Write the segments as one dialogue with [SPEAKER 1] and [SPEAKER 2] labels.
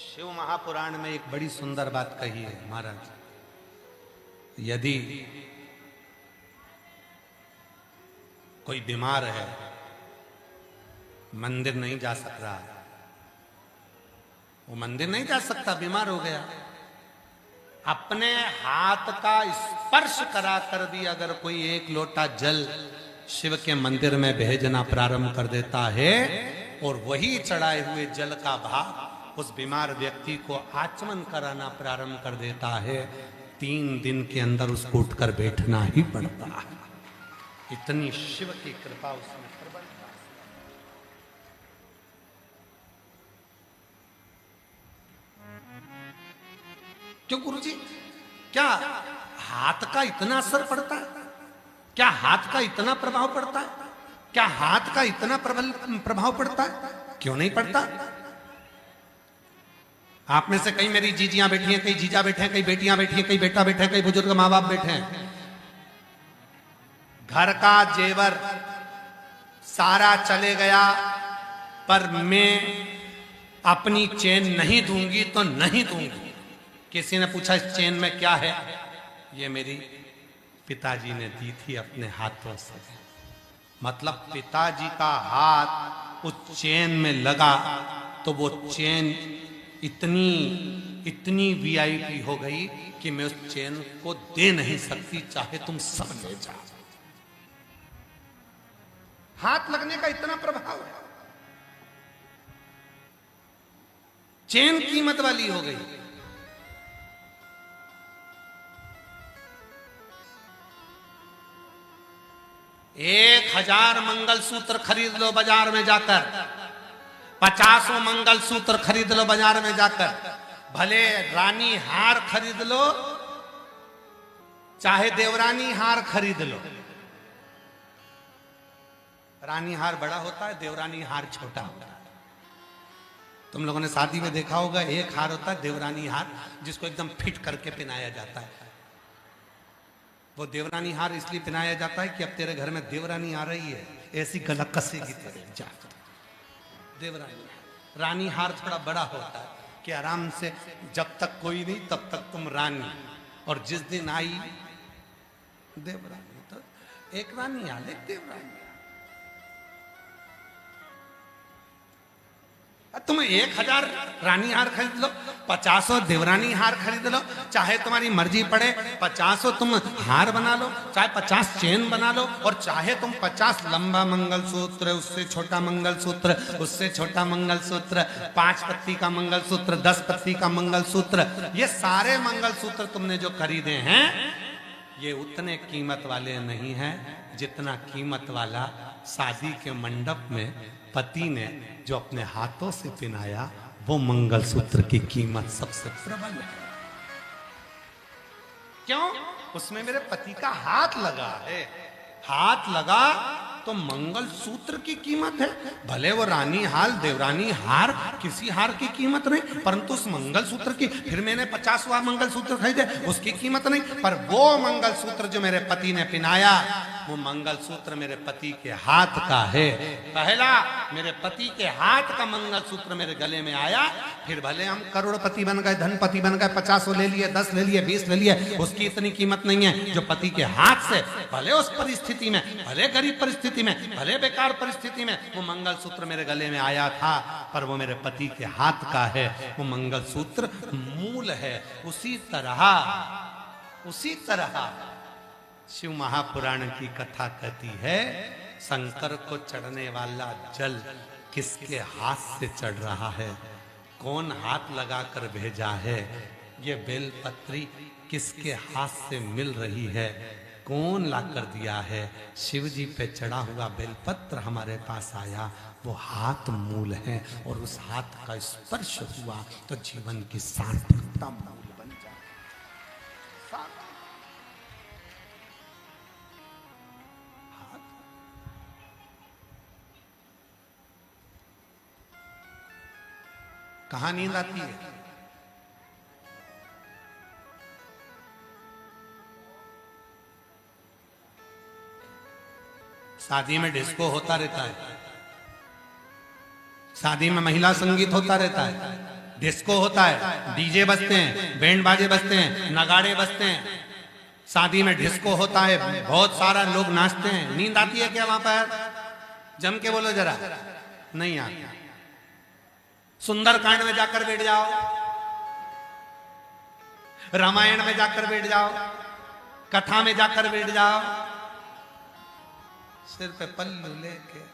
[SPEAKER 1] शिव महापुराण में एक बड़ी सुंदर बात कही है महाराज। यदि कोई बीमार है, मंदिर नहीं जा सक रहा, वो मंदिर नहीं जा सकता, बीमार हो गया, अपने हाथ का स्पर्श करा कर भी अगर कोई एक लोटा जल शिव के मंदिर में भेजना प्रारंभ कर देता है और वही चढ़ाए हुए जल का भाग उस बीमार व्यक्ति को आचमन कराना प्रारंभ कर देता है, 3 दिन के अंदर उसको उठकर बैठना ही पड़ता है। इतनी शिव की कृपा उसमें प्रबल है। क्यों गुरुजी, क्या हाथ का इतना असर पड़ता है? क्या हाथ का इतना प्रभाव पड़ता है? क्या हाथ का इतना प्रभाव पड़ता है? क्यों नहीं पड़ता? आप में से कई मेरी जीजियां बैठी हैं, कई जीजा बैठे हैं, कई बेटियां बैठी हैं, कई बेटा बैठे हैं, कई बुजुर्ग माँ बाप बैठे हैं। घर का जेवर सारा चले गया, पर मैं अपनी चेन नहीं दूंगी तो नहीं दूंगी। किसी ने पूछा इस चेन में क्या है? ये मेरी पिताजी ने दी थी अपने हाथों से। मतलब पिताजी का हाथ उस चेन में लगा तो वो चेन इतनी वीआईपी हो गई कि मैं उस चेन को दे नहीं सकती, चाहे तुम सब ले जाओ। हाथ लगने का इतना प्रभाव है, चेन कीमत वाली हो गई। एक 1000 मंगलसूत्र खरीद लो बाजार में जाकर, 50 मंगलसूत्र खरीद लो बाजार में जाकर, भले रानी हार खरीद लो चाहे देवरानी हार खरीद लो। रानी हार बड़ा होता है, देवरानी हार छोटा होता है। तुम लोगों ने शादी में देखा होगा, एक हार होता है देवरानी हार, जिसको एकदम फिट करके पहनाया जाता है। वो देवरानी हार इसलिए पहनाया जाता है कि अब तेरे घर में देवरानी आ रही है, ऐसी गला कसेगी तेरे जा। देवरानी रानी हार थोड़ा बड़ा होता है कि आराम से जब तक कोई नहीं तब तक तुम रानी, और जिस दिन आई देवरानी तो एक रानी आ, एक देवरानी। तुम 1000 रानी हार खरीद लो, 50 देवरानी हार खरीद लो, चाहे तुम्हारी मर्जी पड़े 50 तुम हार बना लो, चाहे 50 चेन बना लो, और चाहे तुम 50 लंबा मंगलसूत्र, उससे छोटा मंगलसूत्र, उससे छोटा मंगलसूत्र, 5 पत्ती का मंगलसूत्र, 10 पत्ती का मंगलसूत्र, ये सारे मंगलसूत्र तुमने जो खरीदे हैं ये उतने कीमत वाले नहीं हैं जितना कीमत वाला शादी के मंडप में पति ने जो अपने हाथों से पहनाया वो मंगलसूत्र की कीमत सबसे प्रबल है। क्यों? उसमें मेरे पति का हाथ लगा है। हाथ लगा तो मंगलसूत्र की कीमत है। भले वो रानी हार, देवरानी हार, किसी हार की कीमत नहीं, परंतु उस मंगलसूत्र की, फिर मैंने 50वां मंगलसूत्र खरीदे, उसकी कीमत नहीं, पर वो मंगलसूत्र जो मेरे पति ने पहनाया वो मंगलसूत्र मेरे पति के हाथ का है। पहला मेरे पति के हाथ का मंगलसूत्र मेरे गले में आया, फिर भले हम करोड़पति बन गए, धनपति बन गए, 50 ले लिए, 10 ले लिए, 20 ले लिए, उसकी इतनी कीमत नहीं है जो पति के हाथ से, भले उस परिस्थिति में, भले गरीब परिस्थिति में, भले बेकार परिस्थिति में वो मंगलसूत्र मेरे गले में आया था, पर वो मेरे पति के हाथ का है, वो मंगलसूत्र मूल है। उसी तरह शिव महापुराण की कथा कहती है, शंकर को चढ़ने वाला जल किसके हाथ से चढ़ रहा है, कौन हाथ लगाकर भेजा है, ये बेलपत्री किसके हाथ से मिल रही है, कौन लाकर दिया है। शिव जी पे चढ़ा हुआ बेलपत्र हमारे पास आया, वो हाथ मूल है, और उस हाथ का स्पर्श हुआ तो जीवन की सार्थकता मूल बन जाए। कहां नींद आती है? शादी में डिस्को होता रहता है, शादी में महिला संगीत होता रहता है, डिस्को होता है, डीजे बजते हैं, बैंड बाजे बजते हैं, नगाड़े बजते हैं, शादी में डिस्को होता है, बहुत सारा लोग नाचते हैं। नींद आती है क्या वहां पर? जम के बोलो जरा। नहीं आती। सुंदरकांड में जाकर बैठ जाओ, रामायण में जाकर बैठ जाओ, कथा में जाकर बैठ जाओ, सिर पे पल्लू लेके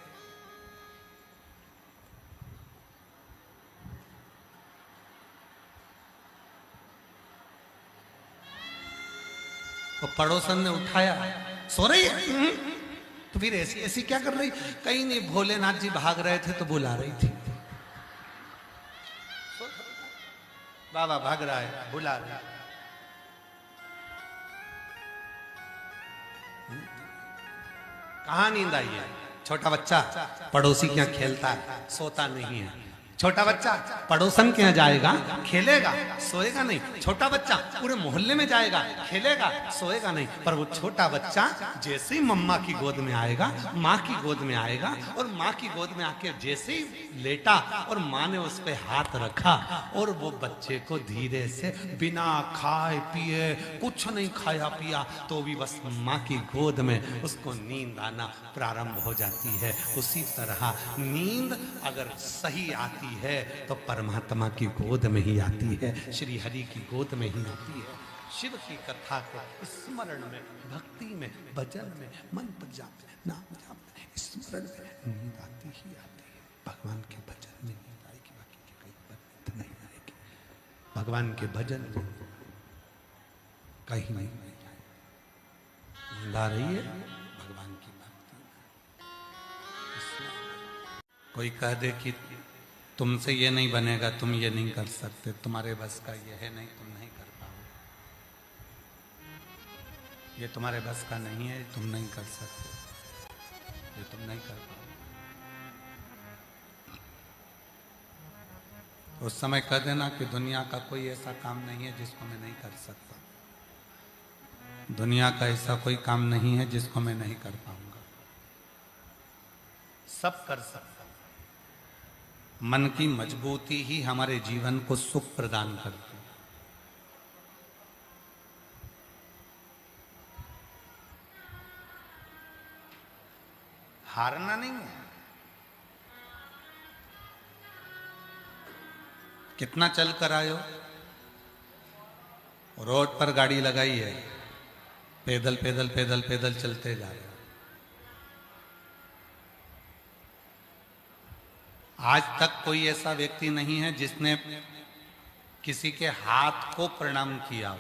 [SPEAKER 1] वो पड़ोसन ने उठाया, सो रही है। तो फिर ऐसी ऐसी क्या कर रही? कहीं नहीं, भोलेनाथ जी भाग रहे थे तो बुला रही थी। बाबा भाग रहा है, बुला रहा है। कहां नींद आई है? छोटा बच्चा पड़ोसी के यहाँ खेलता है, सोता नहीं है। छोटा बच्चा पड़ोसन के यहाँ जाएगा, खेलेगा, सोएगा नहीं। छोटा बच्चा पूरे मोहल्ले में जाएगा, खेलेगा, सोएगा नहीं। पर वो छोटा बच्चा जैसे ही मम्मा की गोद में आएगा, माँ की गोद में आएगा, और माँ की गोद में आके जैसे ही लेटा और माँ ने उस पे हाथ रखा, और वो बच्चे को धीरे से बिना खाए पिए, कुछ नहीं खाया पिया, तो भी बस माँ की गोद में उसको नींद आना प्रारंभ हो जाती है। उसी तरह नींद अगर सही आती है तो परमात्मा की गोद में ही आती है, श्री हरि की गोद में ही आती है। शिव की कथा को स्मरण में, भक्ति में, भजन में, मंत्र जाप में, नाम जाप में, स्मरण में नींद आती ही आती है। भगवान के भजन में नींद आएगी, बाकी के कहीं पर नींद नहीं आएगी। भगवान के भजन में कहीं नहीं आएगी। नींद आ रही है भगवान की भक्ति में। कोई कह दे कि तुमसे ये नहीं बनेगा, तुम ये नहीं कर सकते, तुम्हारे बस का ये है नहीं, तुम नहीं कर पाओगे, ये तुम्हारे बस का नहीं है, तुम नहीं कर सकते, ये तुम नहीं कर पाओगे, उस समय कह देना कि दुनिया का कोई ऐसा काम नहीं है जिसको मैं नहीं कर सकता, दुनिया का ऐसा कोई काम नहीं है जिसको मैं नहीं कर पाऊंगा, सब कर सकता। मन की मजबूती ही हमारे जीवन को सुख प्रदान करती है। हारना नहीं है। कितना चल कर आयो, रोड पर गाड़ी लगाई है, पैदल पैदल पैदल पैदल चलते जा रहे हो। आज तक कोई ऐसा व्यक्ति नहीं है जिसने किसी के हाथ को प्रणाम किया हो।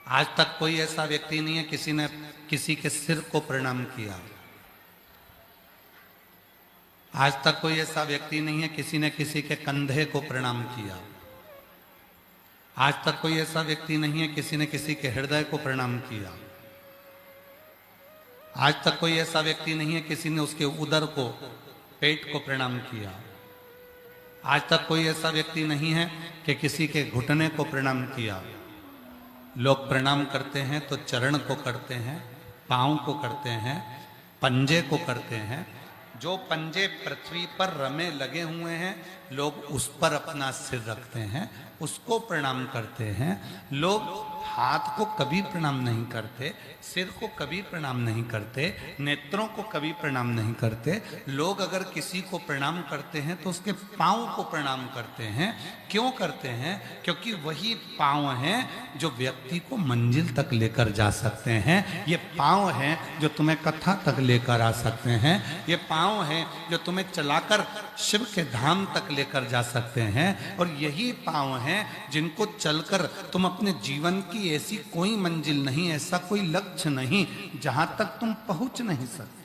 [SPEAKER 1] आज तक कोई ऐसा व्यक्ति नहीं है किसी ने किसी के सिर को प्रणाम किया हो। आज तक कोई ऐसा व्यक्ति नहीं है किसी ने किसी के कंधे को प्रणाम किया हो। आज तक कोई ऐसा व्यक्ति नहीं है किसी ने किसी के हृदय को प्रणाम किया। आज तक कोई ऐसा व्यक्ति नहीं है किसी ने उसके उदर को, पेट को प्रणाम किया। आज तक कोई ऐसा व्यक्ति नहीं है कि किसी के घुटने को प्रणाम किया। लोग प्रणाम करते हैं तो चरण को करते हैं, पांव को करते हैं, पंजे को करते हैं। जो पंजे पृथ्वी पर रमे लगे हुए हैं, लोग उस पर अपना सिर रखते हैं, उसको प्रणाम करते हैं। लोग हाथ को कभी प्रणाम नहीं करते, सिर को कभी प्रणाम नहीं करते, नेत्रों को कभी प्रणाम नहीं करते। लोग अगर किसी को प्रणाम करते हैं तो उसके पांव को प्रणाम करते हैं। क्यों करते हैं? क्योंकि वही पांव हैं जो व्यक्ति को मंजिल तक लेकर जा सकते हैं। ये पांव हैं जो तुम्हें कथा तक लेकर आ सकते हैं। ये पांव हैं जो तुम्हें चलाकर शिव के धाम तक लेकर जा सकते हैं। और यही पांव हैं जिनको चलकर तुम अपने जीवन की ऐसी कोई मंजिल नहीं, ऐसा कोई लक्ष्य नहीं जहां तक तुम पहुंच नहीं सकते।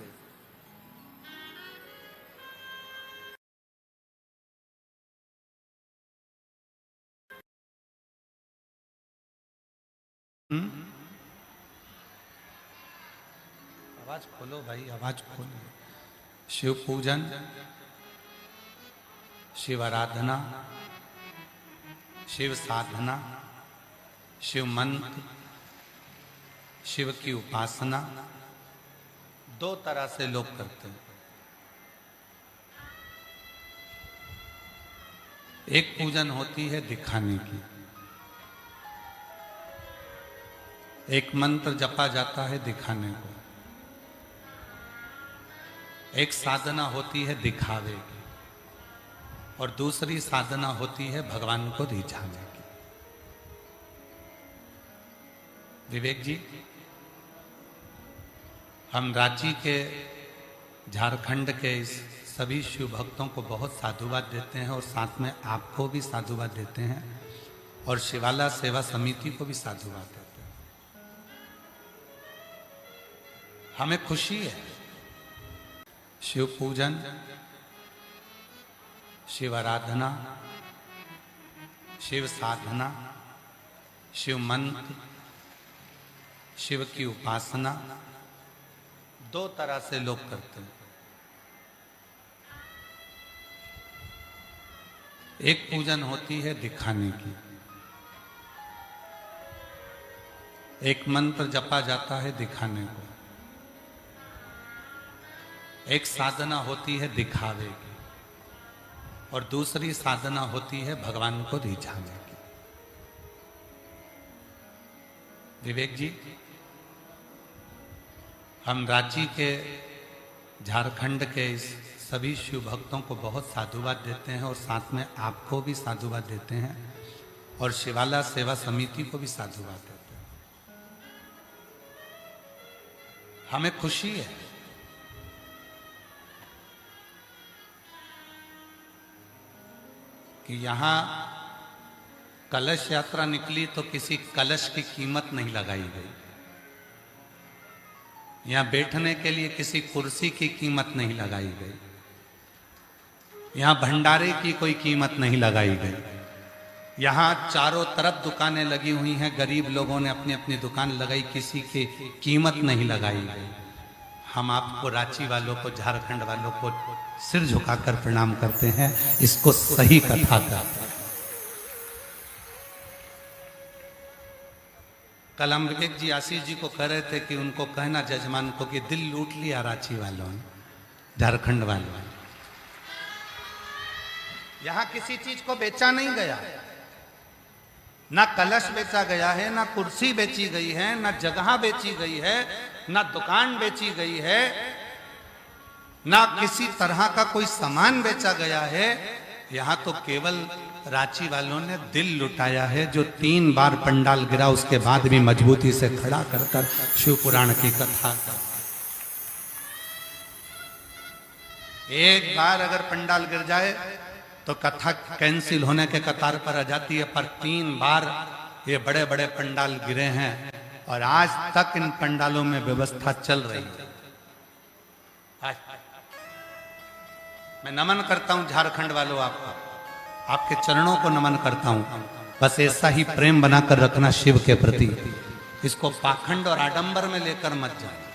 [SPEAKER 1] आवाज खोलो भाई, आवाज खोलो। शिव पूजन, शिव आराधना, शिव साधना, शिव मंत्र, शिव की उपासना दो तरह से लोग करते हैं। एक पूजन होती है दिखाने की, एक मंत्र जपा जाता है दिखाने को, एक साधना होती है दिखावे की, और दूसरी साधना होती है भगवान को रिझाने की। विवेक जी, हम रांची के, झारखंड के इस सभी शिव भक्तों को बहुत साधुवाद देते हैं और साथ में आपको भी साधुवाद देते हैं और शिवाला सेवा समिति को भी साधुवाद देते हैं। हमें खुशी है। शिव पूजन, शिव आराधना, शिव साधना, शिव मंत्र, शिव की उपासना दो तरह से लोग करते हैं। एक पूजन होती है दिखाने की, एक मंत्र जपा जाता है दिखाने को, एक साधना होती है दिखावे की, और दूसरी साधना होती है भगवान को रिझाने की। विवेक जी, हम रांची के, झारखंड के इस सभी शिव भक्तों को बहुत साधुवाद देते हैं और साथ में आपको भी साधुवाद देते हैं और शिवाला सेवा समिति को भी साधुवाद देते हैं। हमें खुशी है। कि यहाँ कलश यात्रा निकली तो किसी कलश की कीमत नहीं लगाई गई, यहाँ बैठने के लिए किसी कुर्सी की कीमत नहीं लगाई गई, यहाँ भंडारे की कोई कीमत नहीं लगाई गई। यहाँ चारों तरफ दुकानें लगी हुई हैं, गरीब लोगों ने अपनी अपनी दुकान लगाई, किसी की कीमत नहीं लगाई गई। हम आपको, रांची वालों को, झारखंड वालों को सिर झुकाकर प्रणाम करते हैं। इसको सही कथा का। कल हम विवेक जी, आशीष जी को कह रहे थे कि उनको कहना जजमान को कि दिल लूट लिया रांची वालों ने, झारखंड वालों ने। यहां किसी चीज को बेचा नहीं गया, ना कलश बेचा गया है, ना कुर्सी बेची गई है, ना जगह बेची गई है, ना दुकान बेची गई है, ना किसी तरह का कोई सामान बेचा गया है। यहां तो केवल रांची वालों ने दिल लुटाया है, जो 3 बार पंडाल गिरा उसके बाद भी मजबूती से खड़ा कर कर शिव पुराण की कथा का। एक बार अगर पंडाल गिर जाए तो कथा कैंसिल होने के कतार पर आ जाती है, पर 3 बार ये बड़े बड़े पंडाल गिरे हैं और आज तक इन पंडालों में व्यवस्था चल रही है। मैं नमन करता हूं झारखंड वालों, आपको, आपके चरणों को नमन करता हूं। बस ऐसा ही प्रेम बनाकर रखना शिव के प्रति। इसको पाखंड और आडंबर में लेकर मत जाना,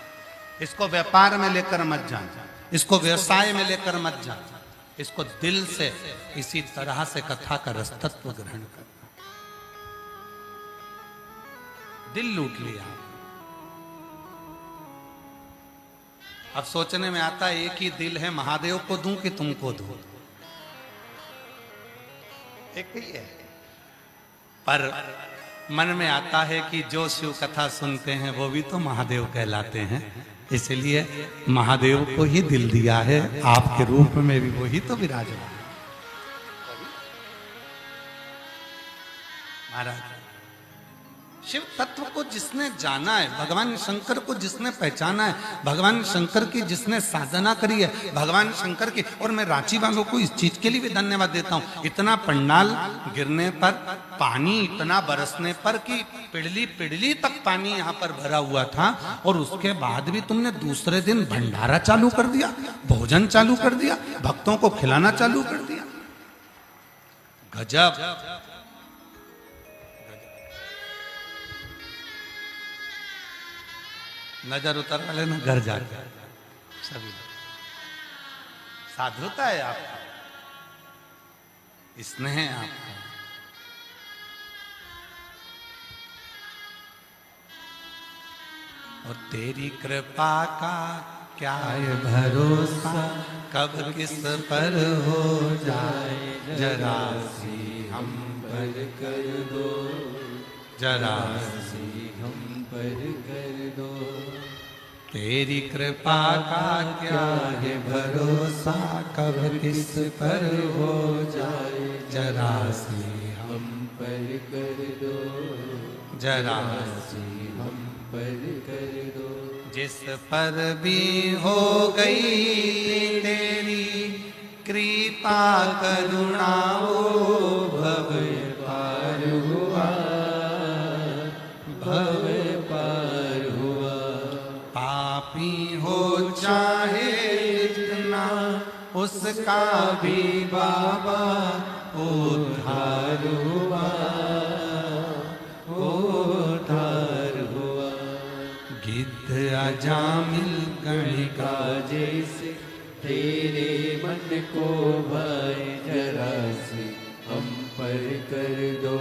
[SPEAKER 1] इसको व्यापार में लेकर मत जाना, इसको व्यवसाय में लेकर मत जाना। इसको दिल से इसी तरह से कथा का रसतत्व ग्रहण करना। दिल लूट लिया। अब सोचने में आता है, एक ही दिल है, महादेव को दूं कि तुमको दूं? एक ही है। पर मन में आता है कि जो शिव कथा सुनते हैं वो भी तो महादेव कहलाते हैं, इसलिए महादेव को ही दिल दिया है। आपके रूप में भी वही तो विराजमान महाराज। शिव तत्व को जिसने जाना है, भगवान शंकर को जिसने पहचाना है, भगवान शंकर की जिसने साधना करी है, भगवान शंकर की। और मैं रांची वालों को इस चीज के लिए भी धन्यवाद देता हूं। इतना पंडाल गिरने पर, पानी इतना बरसने पर कि पिड़ली पिड़ली तक पानी यहाँ पर भरा हुआ था, और उसके बाद भी तुमने दूसरे दिन भंडारा चालू कर दिया, भोजन चालू कर दिया, भक्तों को खिलाना चालू कर दिया। गजब। नजर उतर वाले ना घर जाकर सभी साधुता है आपका, स्नेह है आपका। और तेरी कृपा का क्या है भरोसा कब किस पर हो जाए, जरा सी हम पर कर दो, जरा सी हम पर कर दो। तेरी कृपा का क्या है भरोसा कब किस पर हो जाए, जरा सी हम पर कर दो, जरा सी हम पर कर दो। जिस पर भी हो गई तेरी कृपा करुणा वो भव पार हुआ, भव पार हुआ। पापी हो चाहे जितना उसका भी बाबा उद्धार हुआ, उद्धार हुआ। गिद्ध अजामिल गणिका जैसे तेरे मन को भाई, जरा सी हम पर कर दो,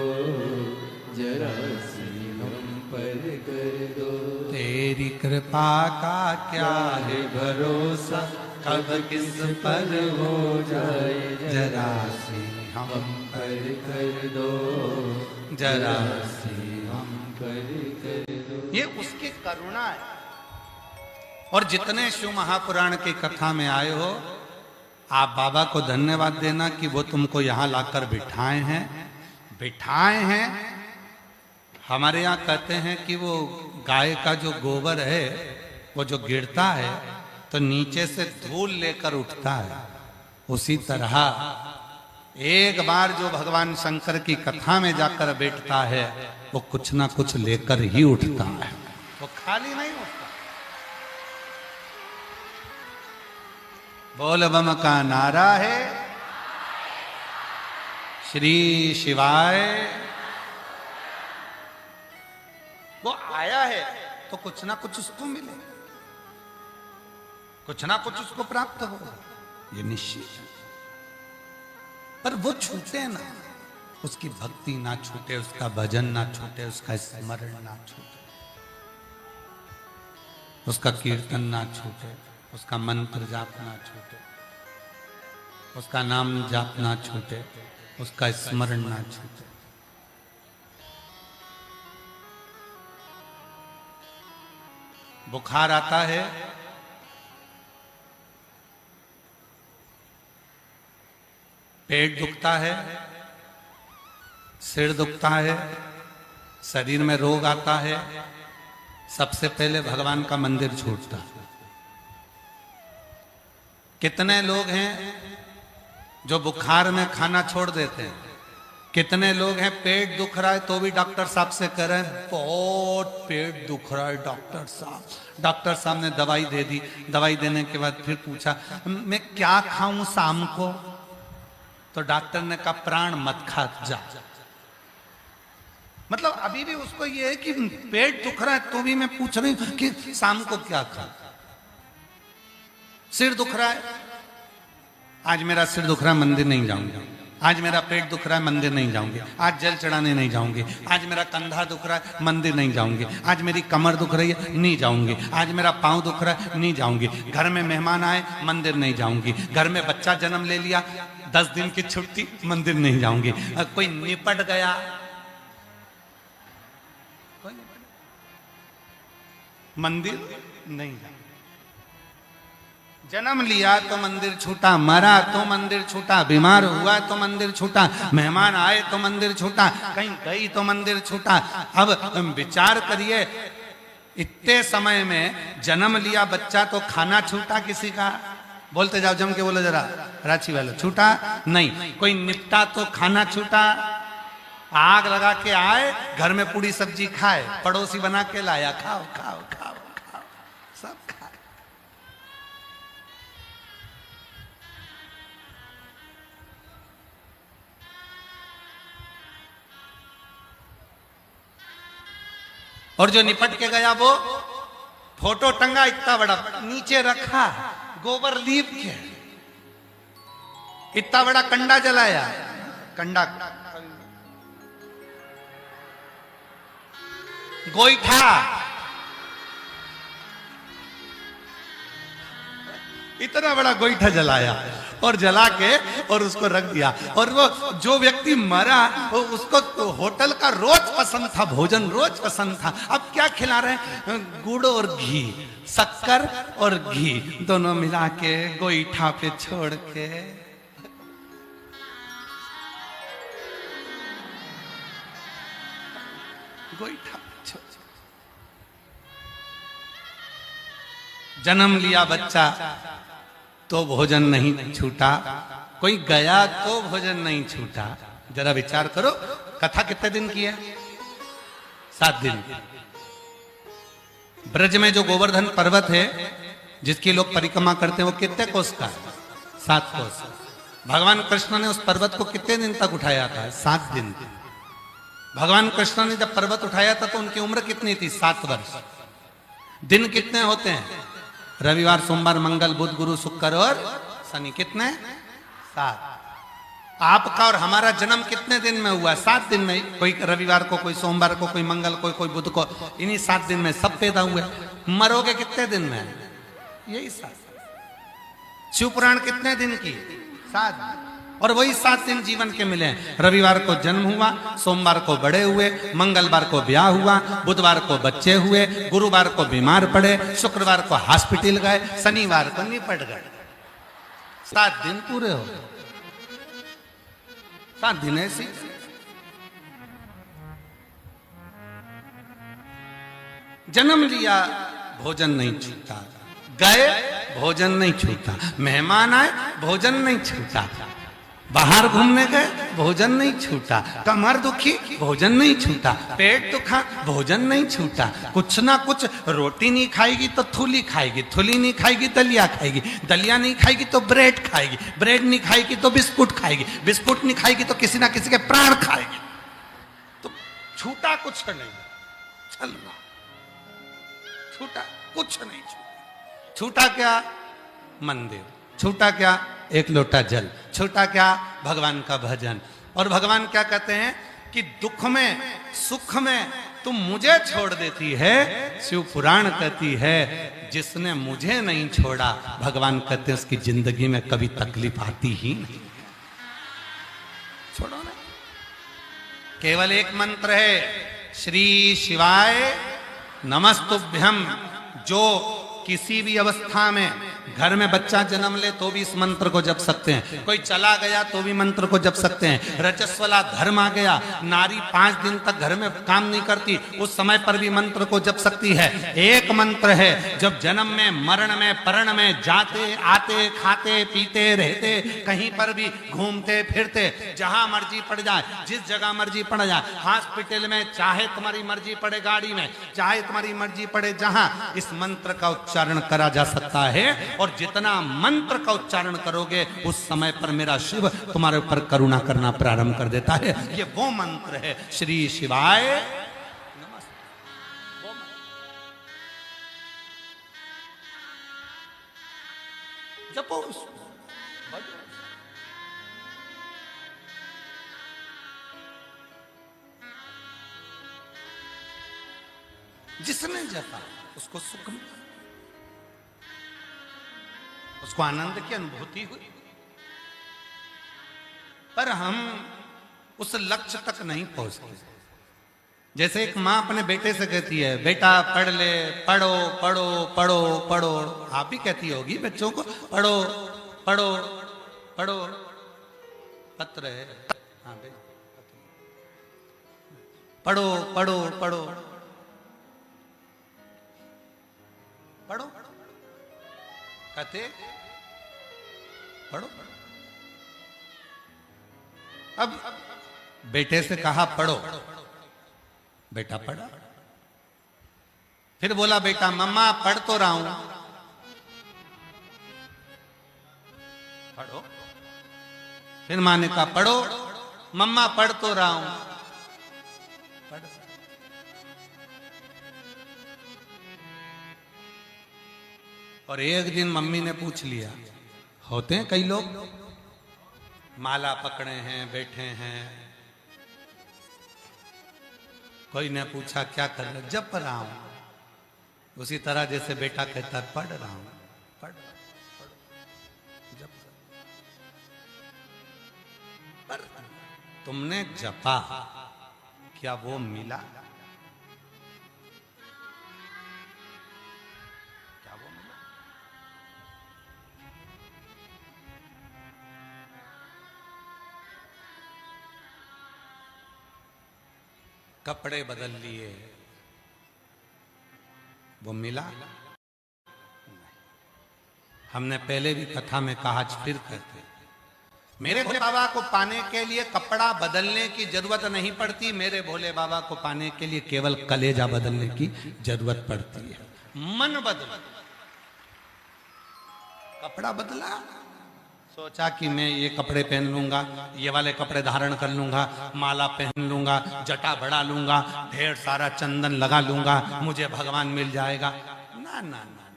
[SPEAKER 1] जरा सी हम पर कर दो। तेरी कृपा का क्या है भरोसा कब किस पर हो जाए, जरा सी हम पर कर दो, जरा सी हम पर कर दो। ये उसकी करुणा है। और जितने शिव महापुराण की कथा में आए हो, आप बाबा को धन्यवाद देना कि वो तुमको यहाँ लाकर बिठाए हैं, बिठाए हैं। हमारे यहाँ कहते हैं कि वो गाय का जो गोबर है वो जो गिरता है तो नीचे से धूल लेकर उठता है, उसी तरह एक बार जो भगवान शंकर की कथा में जाकर बैठता है वो कुछ ना कुछ लेकर ही उठता है, वो खाली नहीं उठता। बोल बम का नारा है, श्री शिवाय। वो आया है तो कुछ ना कुछ उसको मिले, कुछ ना कुछ उसको प्राप्त हो, ये निश्चित है। पर वो छूटे ना, उसकी भक्ति ना छूटे, उसका भजन ना छूटे, उसका स्मरण ना छूटे, उसका कीर्तन ना छूटे, उसका मंत्र जाप ना छूटे, उसका नाम जाप ना छूटे, उसका स्मरण ना छूटे। बुखार आता है, पेट दुखता है, सिर दुखता है, शरीर में रोग आता है, सबसे पहले भगवान का मंदिर छूटता है। कितने लोग हैं जो बुखार में खाना छोड़ देते हैं, कितने लोग हैं पेट दुख रहा है तो भी डॉक्टर साहब से कह रहे हैं बहुत पेट दुख रहा है डॉक्टर साहब। डॉक्टर साहब ने दवाई दे दी, दवाई देने के बाद फिर पूछा मैं क्या खाऊं शाम को, तो डॉक्टर ने कहा प्राण मत खा जा। मतलब अभी भी उसको ये है कि पेट दुख रहा है तो भी मैं पूछ रही हूं कि शाम को क्या खा। सिर दुख रहा है, आज मेरा सिर दुख रहा है मंदिर नहीं जाऊंगा, आज मेरा पेट दुख रहा है मंदिर नहीं जाऊंगे, आज जल चढ़ाने नहीं जाऊंगे, आज मेरा कंधा दुख रहा है मंदिर नहीं जाऊंगे, आज मेरी कमर दुख रही है नहीं जाऊंगी, आज मेरा पांव दुख रहा है नहीं जाऊंगी, घर में मेहमान आए मंदिर नहीं जाऊंगी, घर में बच्चा जन्म ले लिया 10 दिन की छुट्टी मंदिर नहीं जाऊंगी, कोई निपट गया मंदिर नहीं जाऊंगी। जन्म लिया तो मंदिर छूटा, मरा तो मंदिर छूटा, बीमार हुआ तो मंदिर छूटा, मेहमान आए तो मंदिर छूटा, कहीं गई तो मंदिर छूटा। अब विचार करिए इतने समय में जन्म लिया बच्चा तो खाना छूटा किसी का, बोलते जाओ जम के बोलो जरा रांची वाले, छूटा नहीं। कोई निपटा तो खाना छूटा, आग लगा के आए घर में पूरी सब्जी खाए, पड़ोसी बना के लाया खाओ खाओ खाओ खाओ सब खाए। और जो निपट के गया वो फोटो टंगा इतना बड़ा नीचे रखा, गोबर लीप के इतना बड़ा कंडा जलाया, कंडा गोईठा इतना बड़ा गोईठा जलाया और जला के और उसको रख दिया। और वो जो व्यक्ति मरा वो उसको तो होटल का रोज पसंद था, भोजन रोज पसंद था। अब क्या खिला रहे हैं? गुड़ और घी, शक्कर और घी दोनों मिला के गोईठा पे छोड़ के। गोईठा जन्म लिया बच्चा तो भोजन नहीं छूटा, कोई गया तो भोजन नहीं छूटा। जरा विचार करो, कथा कितने दिन की है? 7 दिन। ब्रज में जो गोवर्धन पर्वत है जिसकी लोग परिक्रमा करते हैं वो कितने कोस का है? 7 कोस। भगवान कृष्ण ने उस पर्वत को कितने दिन तक उठाया था? 7 दिन। भगवान कृष्ण ने जब पर्वत उठाया था तो उनकी उम्र कितनी थी? 7 वर्ष। दिन कितने होते हैं? रविवार, सोमवार, मंगल, बुध, गुरु, शुक्र और शनि। कितने? 7। आपका और हमारा जन्म कितने दिन में हुआ? 7 दिन में। कोई रविवार को, कोई सोमवार को, कोई मंगल को, कोई बुध को। इन्हीं 7 दिन में सब पैदा हुए। मरोगे कितने दिन में? यही 7। शिव पुराण कितने दिन की? 7। और वही 7 दिन जीवन के मिले। रविवार को जन्म हुआ, सोमवार को बड़े हुए, मंगलवार को ब्याह हुआ, बुधवार को बच्चे हुए, गुरुवार को बीमार पड़े, शुक्रवार को हॉस्पिटल गए, शनिवार को निपट गए। 7 दिन पूरे हो गए। 7 दिन ऐसी। जन्म लिया भोजन नहीं छूटा, गए भोजन नहीं छूटा, मेहमान आए भोजन नहीं छूटा, बाहर घूमने गए भोजन नहीं छूटा, कमर दुखी भोजन नहीं छूटा, पेट दुखा भोजन नहीं छूटा। कुछ ना कुछ रोटी नहीं खाएगी तो थूली खाएगी, थूली नहीं खाएगी दलिया खाएगी, दलिया नहीं खाएगी तो ब्रेड खाएगी, ब्रेड नहीं खाएगी तो बिस्कुट खाएगी, बिस्कुट नहीं खाएगी तो किसी ना किसी के प्राण खाएगी। तो छूटा कुछ नहीं, चलना छूटा कुछ नहीं छूटा। छूटा क्या? मंदिर। छूटा क्या? एक लोटा जल। छूटा क्या? भगवान का भजन। और भगवान क्या कहते हैं कि दुख में सुख में तुम मुझे छोड़ देती है। शिव पुराण कहती है जिसने मुझे नहीं छोड़ा, भगवान कहते हैं उसकी जिंदगी में कभी तकलीफ आती ही नहीं। छोड़ो ना। केवल एक मंत्र है, श्री शिवाय नमस्तुभ्यम। जो किसी भी अवस्था में घर में बच्चा जन्म ले तो भी इस मंत्र को जप सकते हैं, कोई चला गया तो भी मंत्र को जप सकते हैं, रजस्वला धर्म आ गया, नारी 5 दिन तक घर में काम नहीं करती, उस समय पर भी मंत्र को जप सकती है। एक मंत्र है, जब जन्म में, मरण में, परण में, जाते आते, खाते पीते रहते, कहीं पर भी घूमते फिरते, जहां मर्जी पड़ जाए, जिस जगह मर्जी पड़ जाए, हॉस्पिटल में, चाहे तुम्हारी मर्जी पड़े गाड़ी में, चाहे तुम्हारी मर्जी पड़े जहां, इस मंत्र का उच्चारण करा जा सकता है। और जितना मंत्र का उच्चारण करोगे उस समय पर मेरा शिव तुम्हारे ऊपर करुणा करना प्रारंभ कर देता है। ये वो मंत्र है, श्री शिवाय नमः। जपो जिसने जपा उसको सुख मिला, उसको आनंद की अनुभूति हुई। पर हम उस लक्ष्य तक नहीं पहुंचते। जैसे एक मां अपने बेटे से कहती है, बेटा पढ़ ले, पढ़ो पढ़ो पढ़ो पढ़ो। आप भी कहती होगी बच्चों को, पढ़ो पढ़ो पढ़ो। पत्र है, हाँ भाई, पढ़ो पढ़ो पढ़ो पढ़ो, कहते पढ़ो। अब बेटे से कहा पढ़ो, बेटा पढ़ा। फिर बोला बेटा मम्मा पढ़ तो रहा हूं, पढ़ो। फिर मां ने कहा पढ़ो, मम्मा पढ़ तो रहा हूं, पढ़। और एक दिन मम्मी ने पूछ लिया, होते हैं कई लोग माला पकड़े हैं, बैठे हैं, कोई ने पूछा क्या कर रहे? जप रहा हूं। उसी तरह जैसे बेटा कहता है पढ़ रहा हूं, पढ़। तुमने जपा, क्या वो मिला? क्या वो मिला? कपड़े बदल लिए, वो मिला? हमने पहले भी कथा में कहा, आज फिर कहते, मेरे भोले बाबा को पाने के लिए कपड़ा बदलने की जरूरत नहीं पड़ती, मेरे भोले बाबा को पाने के लिए केवल कलेजा बदलने की जरूरत पड़ती है। मन बदला, कपड़ा बदला, सोचा कि मैं ये कपड़े पहन लूंगा, ये वाले कपड़े धारण कर लूंगा, माला पहन लूंगा, जटा बढ़ा लूंगा, ढेर सारा चंदन लगा लूंगा, मुझे भगवान मिल जाएगा। ना ना ना,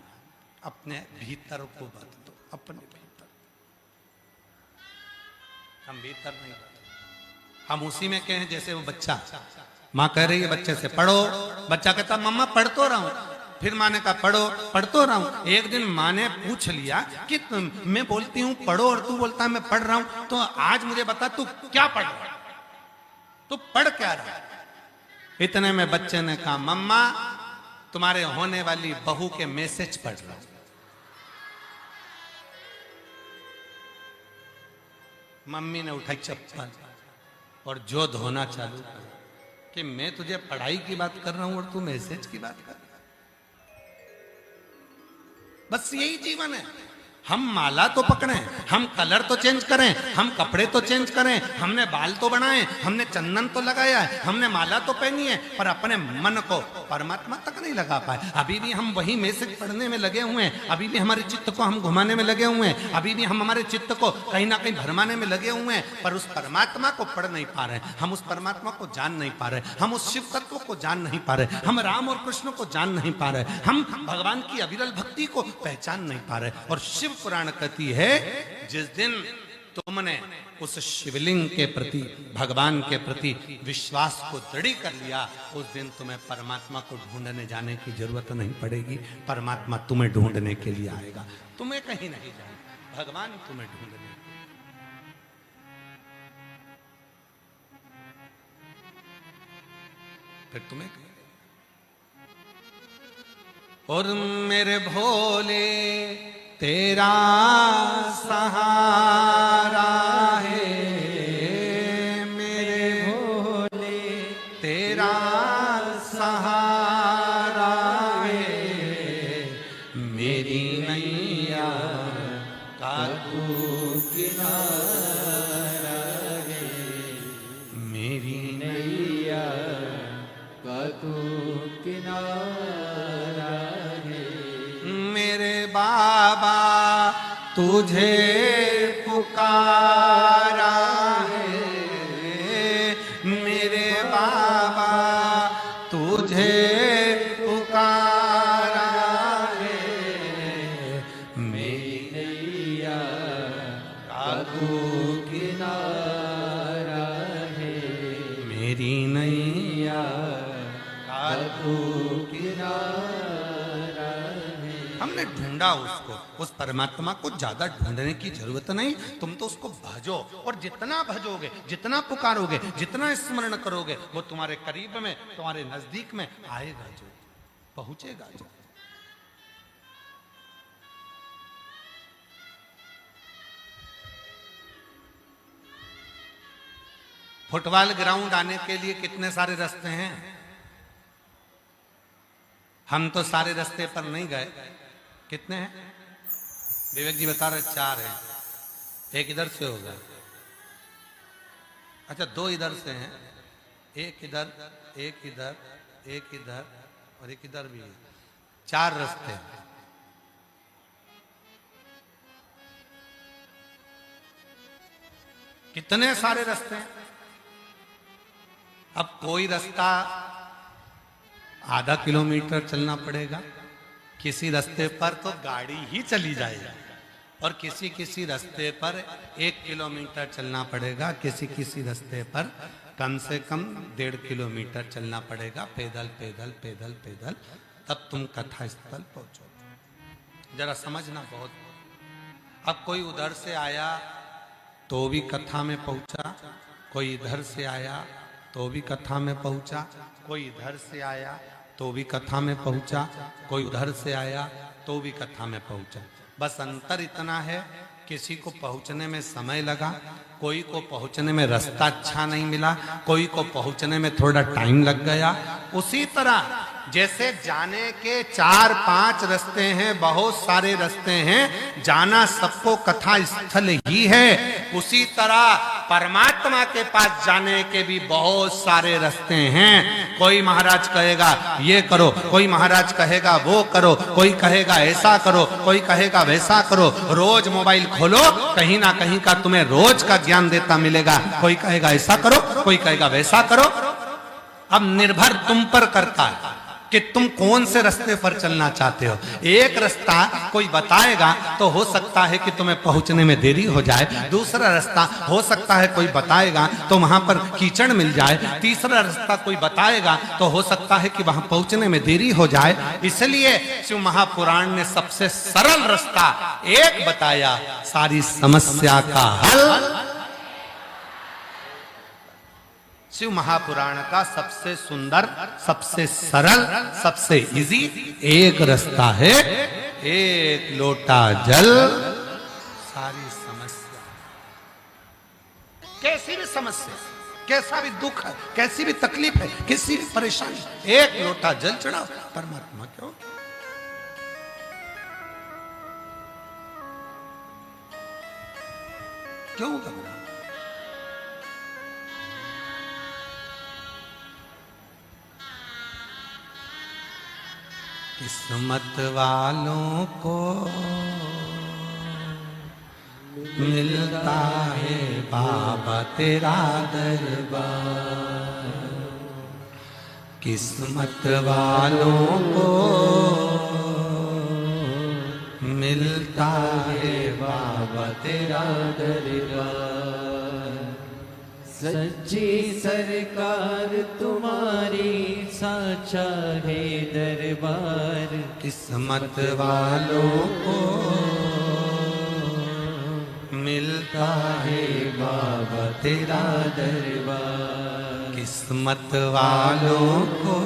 [SPEAKER 1] अपने भीतर को बदलो, अपने भीतर। हम भीतर नहीं बदले, हम उसी में कहें जैसे वो बच्चा, माँ कह रही है बच्चे से पढ़ो, बच्चा कहता मम्मा पढ़ तो रहा हूं, फिर माँ ने कहा पढ़ो, पढ़ तो रहा हूं। एक दिन माँ ने पूछ लिया कि मैं बोलती हूँ पढ़ो और तू बोलता है मैं पढ़ रहा हूं, तो आज मुझे बता तू क्या पढ़ रहा है, तू पढ़ क्या रहा है? इतने में बच्चे ने कहा मम्मा तुम्हारे होने वाली बहू के मैसेज पढ़ रहा हूं। मम्मी ने उठाई चप्पल और जो धोना चालू कर कि मैं तुझे पढ़ाई की बात कर रहा हूं और तू मैसेज की बात कर रहा है। बस यही जीवन है। हम माला तो पकड़ें, हम कलर तो चेंज करें, हम कपड़े तो चेंज करें, हमने बाल तो बनाए, हमने चंदन तो लगाया है, हमने माला तो पहनी है, पर अपने मन को परमात्मा तक नहीं लगा पाए। अभी भी हम वही मैसेज पढ़ने में लगे हुए हैं, अभी भी हमारे चित्त को हम घुमाने में लगे हुए हैं, अभी भी हम हमारे चित्त को कहीं ना कहीं भरमाने में लगे हुए हैं, पर उस परमात्मा को पढ़ नहीं पा रहे, हम उस परमात्मा को जान नहीं पा रहे, हम उस शिव तत्व को जान नहीं पा रहे, हम राम और कृष्ण को जान नहीं पा रहे, हम भगवान की अविरल भक्ति को पहचान नहीं पा रहे। और शिव पुराण कहती है जिस दिन तुमने उस शिवलिंग के प्रति, भगवान के प्रति विश्वास को दृढ़ कर लिया, उस दिन तुम्हें परमात्मा को ढूंढने जाने की जरूरत नहीं पड़ेगी। परमात्मा तुम्हें ढूंढने के लिए आएगा, तुम्हें कहीं नहीं जाना, भगवान तुम्हें ढूंढने के लिए। फिर तुम्हें और मेरे भोले तेरा सहारा है, मेरे भोले तेरा सहारा है, मेरी नैया का तू किनारा है, मेरी नैया का तू किनारा है। मेरे बाबा तुझे पुकारा है, मेरे बाबा तुझे पुकारा है, मेरी नैया का तू किनारा है, मेरी नैया का तू किनारा है। हमने ढूंढा उसको, उस परमात्मा को ज्यादा ढूंढने की जरूरत नहीं, तुम तो उसको भजो, और जितना भजोगे, जितना पुकारोगे, जितना स्मरण करोगे, वो तुम्हारे करीब में, तुम्हारे नजदीक में आएगा, जो पहुंचेगा जो। फुटबॉल ग्राउंड आने के लिए कितने सारे रास्ते हैं, हम तो सारे रास्ते पर नहीं गए। कितने हैं विवेक जी बता रहे? 4 हैं, एक इधर से होगा, अच्छा 2 इधर से हैं, एक इधर, एक इधर, एक इधर और एक इधर भी है, 4 रास्ते हैं। कितने सारे रास्ते हैं। अब कोई रास्ता आधा किलोमीटर चलना पड़ेगा, किसी रास्ते पर तो गाड़ी ही चली जाएगी, और किसी किसी रास्ते पर 1 किलोमीटर चलना पड़ेगा, किसी किसी रास्ते पर कम से कम 1.5 किलोमीटर चलना पड़ेगा, पैदल पैदल पैदल पैदल, तब तुम कथा स्थल पहुंचो। जरा समझना बहुत। अब कोई उधर से आया तो भी कथा में पहुंचा, कोई इधर से आया तो भी कथा में पहुंचा, कोई इधर से आया तो भी कथा में पहुंचा, कोई उधर से आया तो भी कथा में पहुंचा। बस अंतर इतना है, किसी को पहुंचने में समय लगा, कोई को पहुंचने में रास्ता अच्छा नहीं मिला, कोई को पहुंचने में थोड़ा टाइम लग गया। उसी तरह जैसे जाने के 4-5 रास्ते हैं, बहुत सारे रास्ते हैं, जाना सबको कथा स्थल ही है, उसी तरह परमात्मा के पास जाने के भी बहुत सारे रास्ते हैं। कोई महाराज कहेगा ये करो, कोई महाराज कहेगा वो करो, कोई कहेगा ऐसा करो, कोई कहेगा वैसा करो। रोज मोबाइल खोलो, कहीं ना कहीं का तुम्हें रोज का ज्ञान देता मिलेगा। कोई कहेगा ऐसा करो, कोई कहेगा वैसा करो। अब निर्भर तुम पर करता है कि तुम कौन से रास्ते पर चलना चाहते हो। एक रास्ता कोई बताएगा तो हो सकता है कि तुम्हें पहुंचने में देरी हो जाए, दूसरा रास्ता हो सकता है कोई बताएगा तो वहां पर कीचड़ मिल जाए, तीसरा रास्ता कोई बताएगा तो हो सकता है कि वहां पहुंचने में देरी हो जाए। इसलिए शिव महापुराण ने सबसे सरल रास्ता एक बताया, सारी समस्या का हल। शिव महापुराण का सबसे सुंदर, सबसे सरल, सबसे इजी एक रास्ता है, एक लोटा जल सारी समस्या। कैसी भी समस्या, कैसा भी दुख है, कैसी भी तकलीफ है, किसी भी परेशानी, एक लोटा जल चढ़ाओ, परमात्मा क्यों क्यों घबरा। किस्मत वालों को मिलता है बाबा तेरा दरबार, किस्मत वालों को मिलता है बाबा तेरा दरबार।
[SPEAKER 2] सच्ची सरकार तुम्हारी साचा है दरबार,
[SPEAKER 1] किस्मत वालों को मिलता है बाबा तेरा दरबार, किस्मत वालों को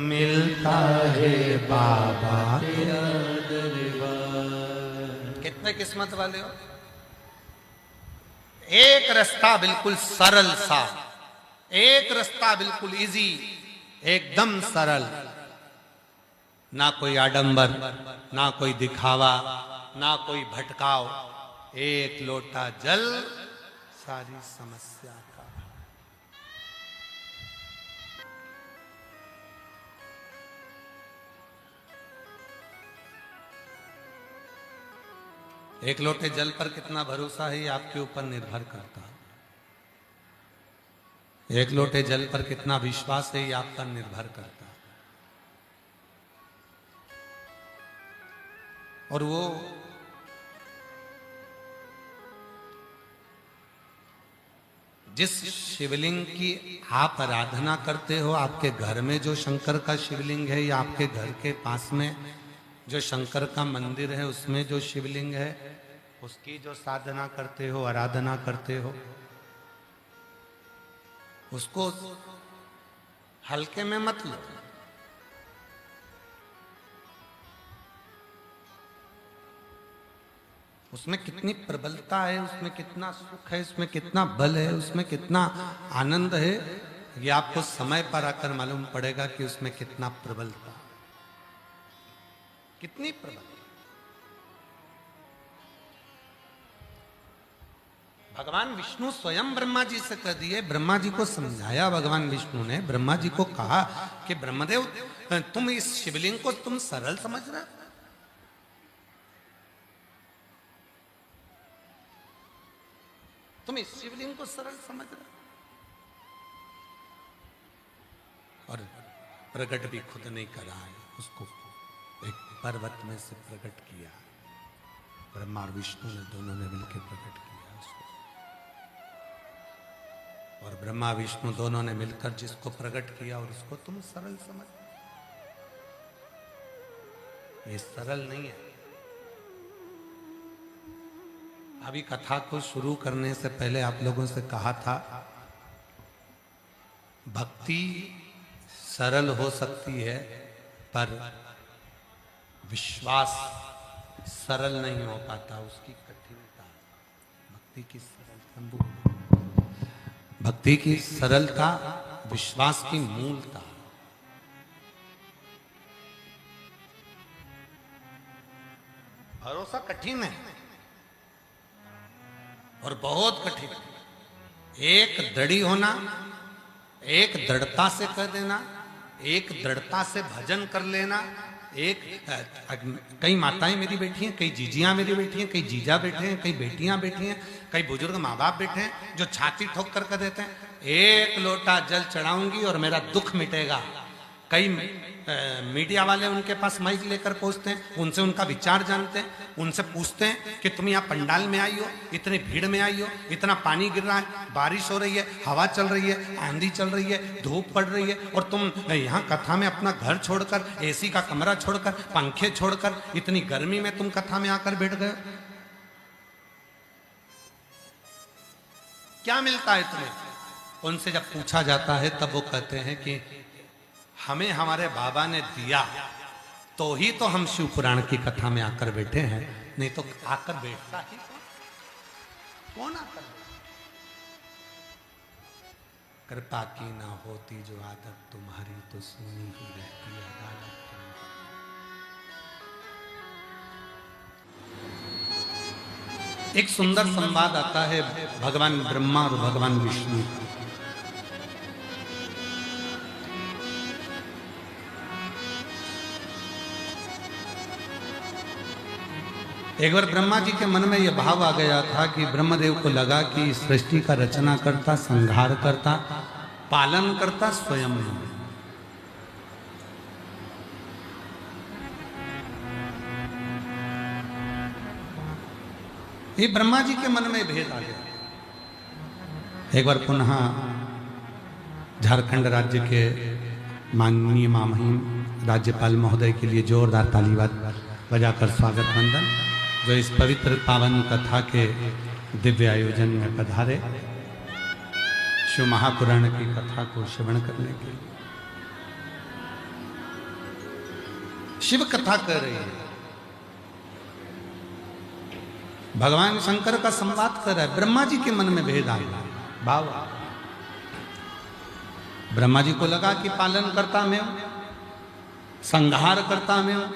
[SPEAKER 1] मिलता है बाबा तेरा दरबार। कितने किस्मत वाले हो। एक रास्ता बिल्कुल सरल सा, एक रास्ता बिल्कुल इजी, एकदम सरल, ना कोई आडंबर, ना कोई दिखावा, ना कोई भटकाव, एक लोटा जल सारी समस्या का। एक लोटे जल पर कितना भरोसा है ये आपके ऊपर निर्भर करता है। एक लोटे जल पर कितना विश्वास है ये आप पर निर्भर करता है। और वो जिस शिवलिंग की आप आराधना करते हो, आपके घर में जो शंकर का शिवलिंग है या आपके घर के पास में जो शंकर का मंदिर है उसमें जो शिवलिंग है, उसकी जो साधना करते हो, आराधना करते हो, उसको हल्के में मत लो। उसमें कितनी प्रबलता है, उसमें कितना सुख है, उसमें कितना बल है, उसमें कितना आनंद है, ये आपको समय पर आकर मालूम पड़ेगा कि उसमें कितना प्रबलता, कितनी प्रबल। भगवान विष्णु स्वयं ब्रह्मा जी से कह दिए, ब्रह्मा जी को समझाया भगवान विष्णु ने, ब्रह्मा जी को कहा कि ब्रह्मदेव तुम इस शिवलिंग को तुम सरल समझ रहे हो, तुम इस शिवलिंग को सरल समझ रहे हो। और प्रकट भी खुद नहीं करा है, उसको एक पर्वत में से प्रकट किया, ब्रह्मा और विष्णु ने दोनों ने मिलकर प्रकट किया उसको। और ब्रह्मा विष्णु दोनों ने मिलकर जिसको प्रकट किया और उसको तुम सरल समझ, ये सरल नहीं है। अभी कथा को शुरू करने से पहले आप लोगों से कहा था, भक्ति सरल हो सकती है पर विश्वास सरल नहीं हो पाता, उसकी कठिनता। भक्ति की सरलता विश्वास की मूलता। भरोसा कठिन है और बहुत कठिन। एक दृढ़ी होना, एक दृढ़ता से कर देना, एक दृढ़ता से भजन कर लेना। एक कई माताएं मेरी बैठी हैं, कई जीजियां मेरी बैठी हैं, कई जीजा बैठे हैं, कई बेटियां बैठी हैं, कई बुजुर्ग माँ बाप बैठे हैं जो छाती ठोक कर देते हैं, एक लोटा जल चढ़ाऊंगी और मेरा दुख मिटेगा। कई मीडिया वाले उनके पास माइक लेकर पहुंचते हैं, उनसे उनका विचार जानते हैं, उनसे पूछते हैं कि तुम यहाँ पंडाल में आई हो, इतनी भीड़ में आई हो, इतना पानी गिर रहा है, बारिश हो रही है, हवा चल रही है, आंधी चल रही है, धूप पड़ रही है, और तुम यहाँ कथा में अपना घर छोड़कर, एसी का कमरा छोड़कर, पंखे छोड़कर, इतनी गर्मी में तुम कथा में आकर बैठ गए। क्या मिलता है तुम्हें? उनसे जब पूछा जाता है तब वो कहते हैं कि हमें हमारे बाबा ने दिया तो ही तो हम शिव पुराण की कथा में आकर बैठे हैं, नहीं तो आकर बैठता ही कौन आकर बैठता? कृपा की ना होती जो आदत तुम्हारी तो सुनी ही रहती अदालत तुम्हारी। एक सुंदर संवाद आता है भगवान ब्रह्मा और भगवान विष्णु। एक बार ब्रह्मा जी के मन में यह भाव आ गया था कि ब्रह्मदेव को लगा कि सृष्टि का रचना करता, संहार करता, पालन करता स्वयं है। ये ब्रह्मा जी के मन में भेद आ गया। एक बार पुनः झारखंड राज्य के माननीय महामहिम राज्यपाल महोदय के लिए जोरदार ताली बजाकर स्वागत वंदन, जो इस पवित्र पावन कथा के दिव्य आयोजन में पधारे, शिव महापुराण की कथा को श्रवण करने के लिए। शिव कथा कर रही है, भगवान शंकर का संवाद कर रहा है। ब्रह्मा जी के मन में भेद आ गया, भाव। ब्रह्मा जी को लगा कि पालन करता मैं हूं, संहार करता मैं हूं।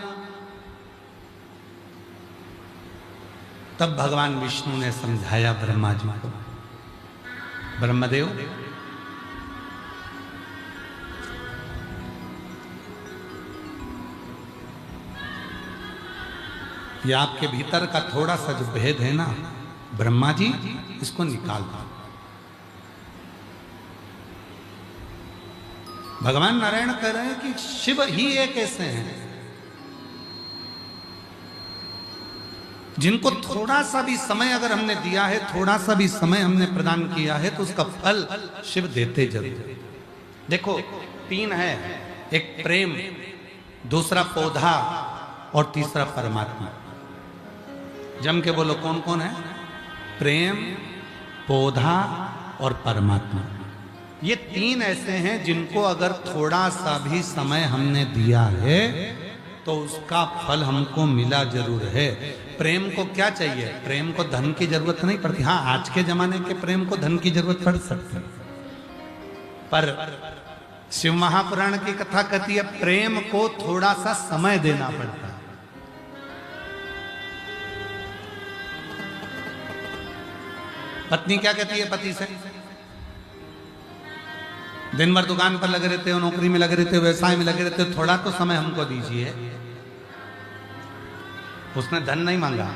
[SPEAKER 1] तब भगवान विष्णु ने समझाया ब्रह्मा जी को, ब्रह्मदेव ये आपके भीतर का थोड़ा सा जो भेद है ना ब्रह्मा जी, इसको निकाल दो। भगवान नारायण कह रहे हैं कि शिव ही एक ऐसे हैं जिनको थोड़ा सा भी समय अगर हमने दिया है, थोड़ा सा भी समय हमने प्रदान किया है, तो उसका फल शिव देते जरूर। देखो तीन है, एक प्रेम, दूसरा पौधा और तीसरा परमात्मा। जम के बोलो कौन कौन है? प्रेम, पौधा और परमात्मा। ये तीन ऐसे हैं जिनको अगर थोड़ा सा भी समय हमने दिया है तो उसका फल हमको मिला जरूर है। प्रेम को क्या चाहिए? प्रेम को धन की जरूरत नहीं पड़ती। हाँ, आज के जमाने के प्रेम को धन की जरूरत पड़ सकती है, पर शिव महापुराण की कथा कहती है प्रेम को थोड़ा सा समय देना पड़ता है। पत्नी क्या कहती है पति से? दिन भर दुकान पर लगे रहते हो, नौकरी में लगे रहते हो, व्यवसाय में लगे रहते हो, थोड़ा तो समय हमको दीजिए। उसने धन नहीं मांगा,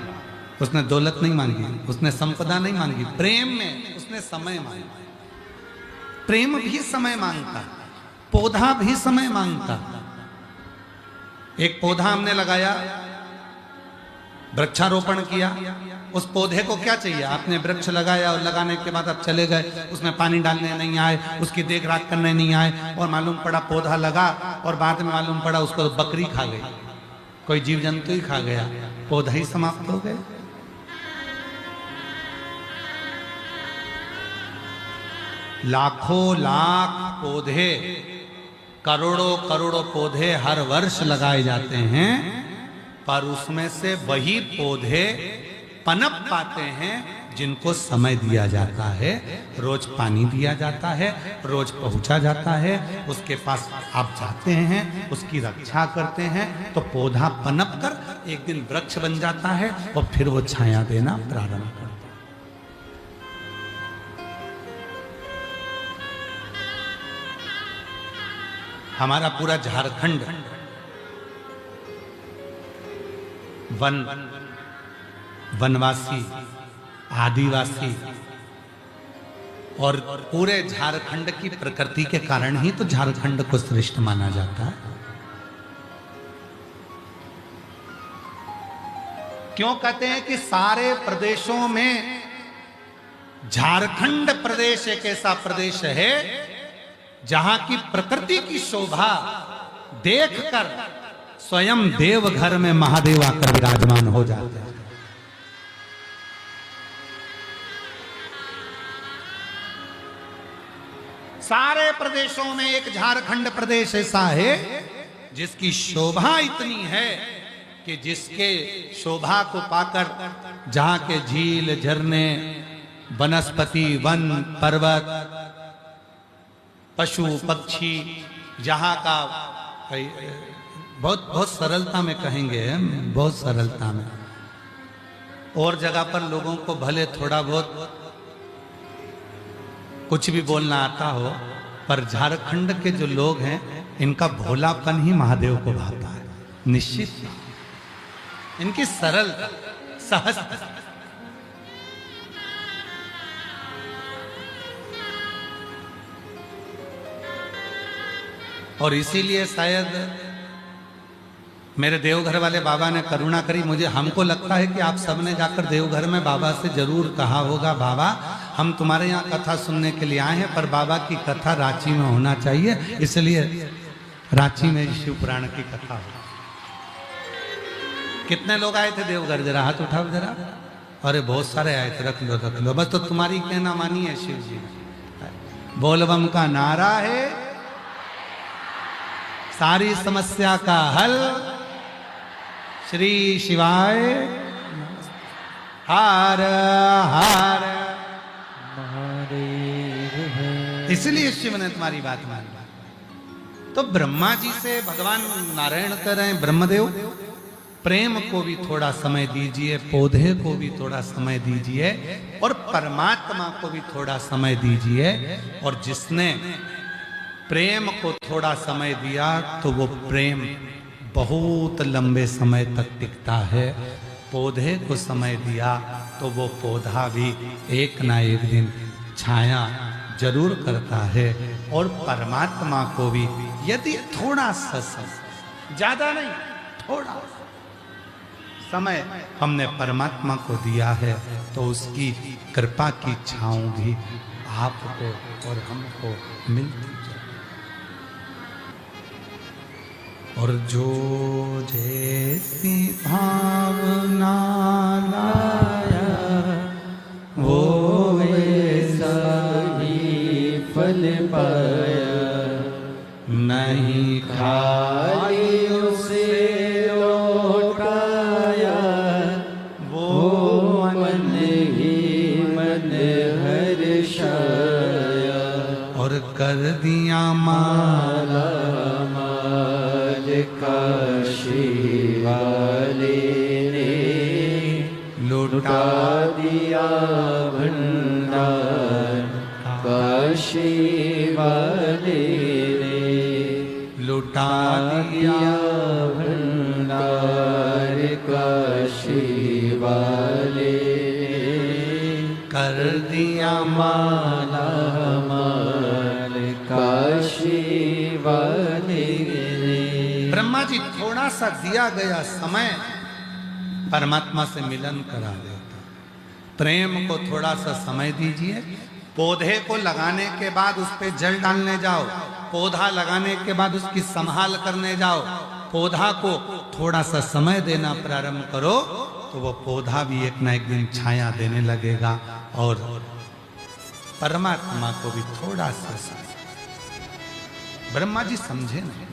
[SPEAKER 1] उसने दौलत नहीं मांगी, उसने संपदा नहीं मांगी, प्रेम में उसने समय मांगा। प्रेम भी समय मांगता, पौधा भी समय मांगता। एक पौधा हमने लगाया, वृक्षारोपण किया, उस पौधे को क्या चाहिए? आपने वृक्ष लगाया और लगाने के बाद आप चले गए, उसमें पानी डालने नहीं आए, उसकी देख रेख करने नहीं आए, और मालूम पड़ा पौधा लगा और बाद में मालूम पड़ा उसको बकरी खा गई, कोई जीव जंतु ही खा गया, पौधा ही समाप्त हो गया। लाखों लाख पौधे, करोड़ों करोड़ों पौधे हर वर्ष लगाए जाते हैं, पर उसमें से वही पौधे पनप पाते हैं जिनको समय दिया जाता है, रोज पानी दिया जाता है, रोज पहुंचा जाता है, उसके पास आप जाते हैं, उसकी रक्षा करते हैं, तो पौधा पनप कर एक दिन वृक्ष बन जाता है और फिर वो छाया देना प्रारंभ करता है। हमारा पूरा झारखंड वनवासी, आदिवासी और पूरे झारखंड की प्रकृति के कारण ही तो झारखंड को श्रेष्ठ माना जाता है। क्यों कहते हैं कि सारे प्रदेशों में झारखंड प्रदेश एक ऐसा प्रदेश है जहां की प्रकृति की शोभा देखकर स्वयं देवघर में महादेव आकर विराजमान हो जाते हैं। सारे प्रदेशों में एक झारखंड प्रदेश ऐसा है जिसकी शोभा इतनी है कि जिसके शोभा को पाकर जहां के झील, झरने, वनस्पति, वन, पर्वत, पशु, पक्षी, जहां का बहुत सरलता में कहेंगे, बहुत सरलता में। और जगह पर लोगों को भले थोड़ा बहुत कुछ भी बोलना आता हो, पर झारखंड के जो लोग हैं इनका भोलापन ही महादेव को भाता है, निश्चित। इनकी सरल सहज, और इसीलिए शायद मेरे देवघर वाले बाबा ने करुणा करी मुझे। हमको लगता है कि आप सबने जाकर देवघर में बाबा से जरूर कहा होगा, बाबा हम तुम्हारे यहाँ कथा सुनने के लिए आए हैं, पर बाबा की कथा रांची में होना चाहिए, इसलिए रांची में शिव पुराण की कथा हो। कितने लोग आए थे देवघर? जरा हाथ उठाओ जरा। अरे बहुत सारे आए थे, रख लो रख लो, बस तो तुम्हारी कहना मानी है शिव जी। बोलबम का नारा है सारी समस्या का हल, श्री शिवाय हर हर महादेव। इसलिए शिव ने तुम्हारी बात मानी। तो ब्रह्मा जी से भगवान नारायण कह रहे हैं, ब्रह्मदेव प्रेम को भी थोड़ा समय दीजिए, पौधे को भी थोड़ा समय दीजिए, और परमात्मा को भी थोड़ा समय दीजिए। और जिसने प्रेम को थोड़ा समय दिया तो वो प्रेम बहुत लंबे समय तक टिकता है। पौधे को समय दिया तो वो पौधा भी एक ना एक दिन छाया जरूर करता है। और परमात्मा को भी यदि थोड़ा सा समय, ज्यादा नहीं, थोड़ा समय हमने परमात्मा को दिया है तो उसकी कृपा की छांव भी आपको और हमको मिलती है। और जो जैसी भावना लाया वो वैसा ही फल पाया, नहीं खाली उसे लौटाया, वो मन ही मन हर्षाया, और कर दिया माला काशी वाले ने, लुटा दिया भंडार काशी वाले ने, लुटा दिया भंडार काशी वाले ने, कर दिया माला माल काशी वाले। ब्रह्मा जी थोड़ा सा दिया गया समय परमात्मा से मिलन करा देता। प्रेम को थोड़ा सा समय दीजिए। पौधे को लगाने के बाद उस पे जल डालने जाओ, पौधा लगाने के बाद उसकी संभाल करने जाओ, पौधा को थोड़ा सा समय देना प्रारंभ करो तो वो पौधा भी एक ना एक दिन छाया देने लगेगा। और परमात्मा को भी थोड़ा सा समझ। ब्रह्मा जी समझे नहीं।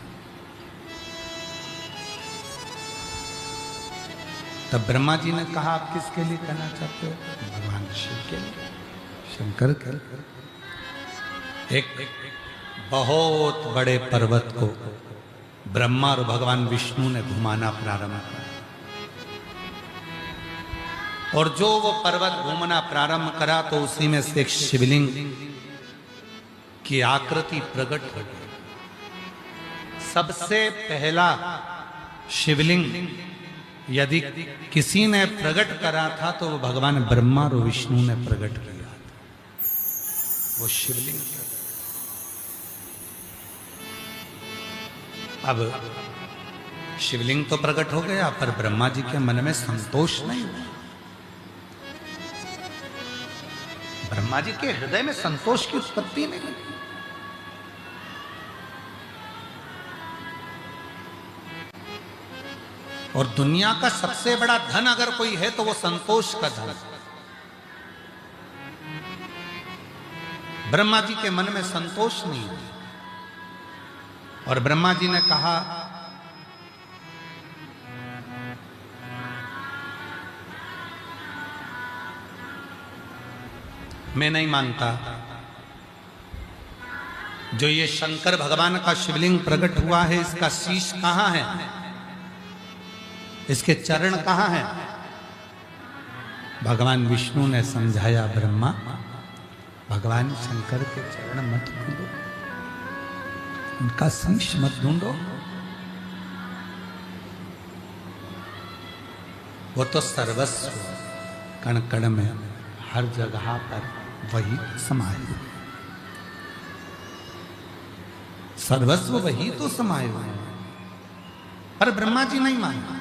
[SPEAKER 1] तब ब्रह्मा जी ने कहा, आप किसके लिए कहना चाहते हो? भगवान शिव के लिए, शंकर के लिए। एक बहुत बड़े पर्वत को ब्रह्मा और भगवान विष्णु ने घुमाना प्रारंभ किया, और जो वो पर्वत घूमना प्रारंभ करा तो उसी में से एक शिवलिंग की आकृति प्रकट हो गई। सबसे पहला शिवलिंग यदि किसी ने प्रकट करा था तो वो भगवान ब्रह्मा और विष्णु ने प्रकट किया था, वो शिवलिंग। अब शिवलिंग तो प्रकट हो गया, पर ब्रह्मा जी के मन में संतोष नहीं हुआ। ब्रह्मा जी के हृदय में संतोष की उत्पत्ति नहीं हुई। और दुनिया का सबसे बड़ा धन अगर कोई है तो वो संतोष का धन। ब्रह्मा जी के मन में संतोष नहीं हुआ, और ब्रह्मा जी ने कहा, मैं नहीं मानता, जो ये शंकर भगवान का शिवलिंग प्रकट हुआ है, इसका शीश कहां है, इसके चरण कहां हैं? भगवान विष्णु ने समझाया, ब्रह्मा, भगवान शंकर के चरण मत ढूंढो, उनका शीश मत ढूंढो, वो तो सर्वस्व कण कण में हर जगह पर वही समाये हुए, सर्वस्व वही तो समाये हुए हैं। पर ब्रह्मा जी नहीं माने।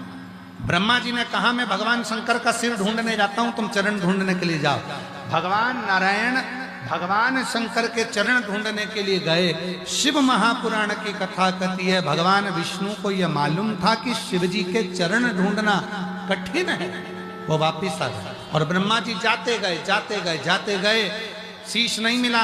[SPEAKER 1] ब्रह्मा जी ने कहा, मैं भगवान शंकर का सिर ढूंढने जाता हूं, तुम चरण ढूंढने के लिए जाओ। भगवान नारायण भगवान शंकर के चरण ढूंढने के लिए गए। शिव महापुराण की कथा कहती है, भगवान विष्णु को यह मालूम था कि शिव जी के चरण ढूंढना कठिन है, वो वापिस आ गए। और ब्रह्मा जी जाते गए जाते गए जाते गए, शीश नहीं मिला,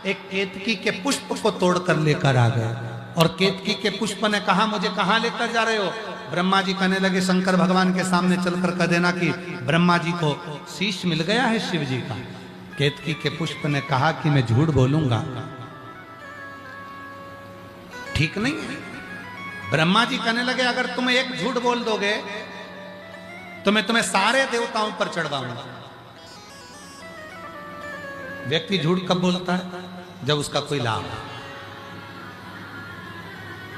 [SPEAKER 1] एक केतकी के पुष्प को तोड़कर लेकर आ गए। और केतकी के पुष्प ने कहा, मुझे कहां लेकर जा रहे हो? ब्रह्मा जी कहने लगे, शंकर भगवान के सामने चलकर कह देना कि ब्रह्मा जी को शीश मिल गया है शिव जी का। केतकी के पुष्प ने कहा कि मैं झूठ बोलूंगा, ठीक नहीं है। ब्रह्मा जी कहने लगे, अगर तुम एक झूठ बोल दोगे तो मैं तुम्हें सारे देवताओं पर चढ़वाऊंगा। व्यक्ति झूठ कब बोलता है? जब उसका कोई लाभ है,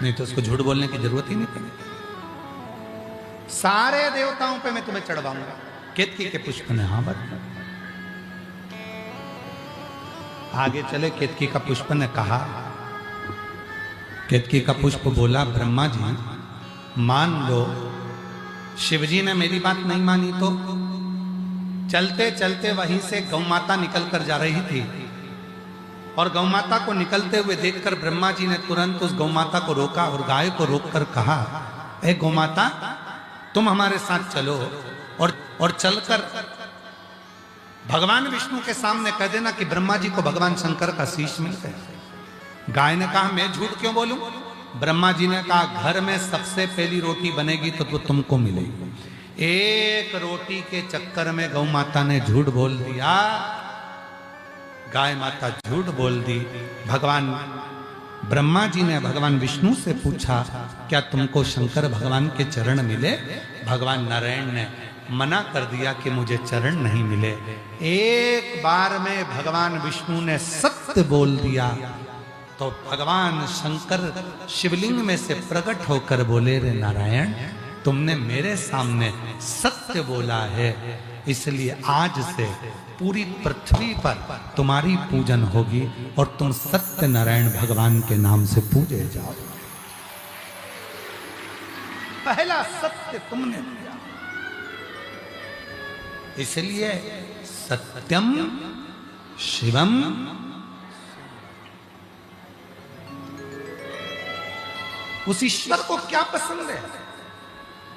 [SPEAKER 1] नहीं तो उसको झूठ बोलने की जरूरत ही नहीं पड़ेगी। सारे देवताओं पे मैं तुम्हें चढ़वाऊंगा। केतकी के पुष्प ने हाँ बात। आगे चले, केतकी का पुष्प ने कहा, केतकी का पुष्प बोला, ब्रह्मा जी मान लो शिवजी ने मेरी बात नहीं मानी तो? चलते चलते वहीं से गौ माता निकल कर जा रही थी, और गौ माता को निकलते हुए देखकर ब्रह्मा जी ने तुरंत उस गौ माता को रोका और गाय को रोककर कहा, ए गौ माता, तुम हमारे साथ चलो और चलकर भगवान विष्णु के सामने कह देना कि ब्रह्मा जी को भगवान शंकर का शीश मिल गया। गाय ने कहा, मैं झूठ क्यों बोलूं? ब्रह्मा जी ने कहा, घर में सबसे पहली रोटी बनेगी तो तुमको मिलेगी। एक रोटी के चक्कर में गौ माता ने झूठ बोल दिया, गाय माता झूठ बोल दी। भगवान ब्रह्मा जी ने भगवान विष्णु से पूछा, क्या तुमको शंकर भगवान के चरण मिले? भगवान नारायण ने मना कर दिया कि मुझे चरण नहीं मिले। एक बार में भगवान विष्णु ने सत्य बोल दिया तो भगवान शंकर शिवलिंग में से प्रकट होकर बोले, रे नारायण, तुमने मेरे सामने सत्य बोला है, इसलिए आज से पूरी पृथ्वी पर तुम्हारी पूजन होगी और तुम सत्य नारायण भगवान के नाम से पूजे जाओ। पहला सत्य तुमने दिया, इसलिए सत्यम शिवम। उस ईश्वर को क्या पसंद है?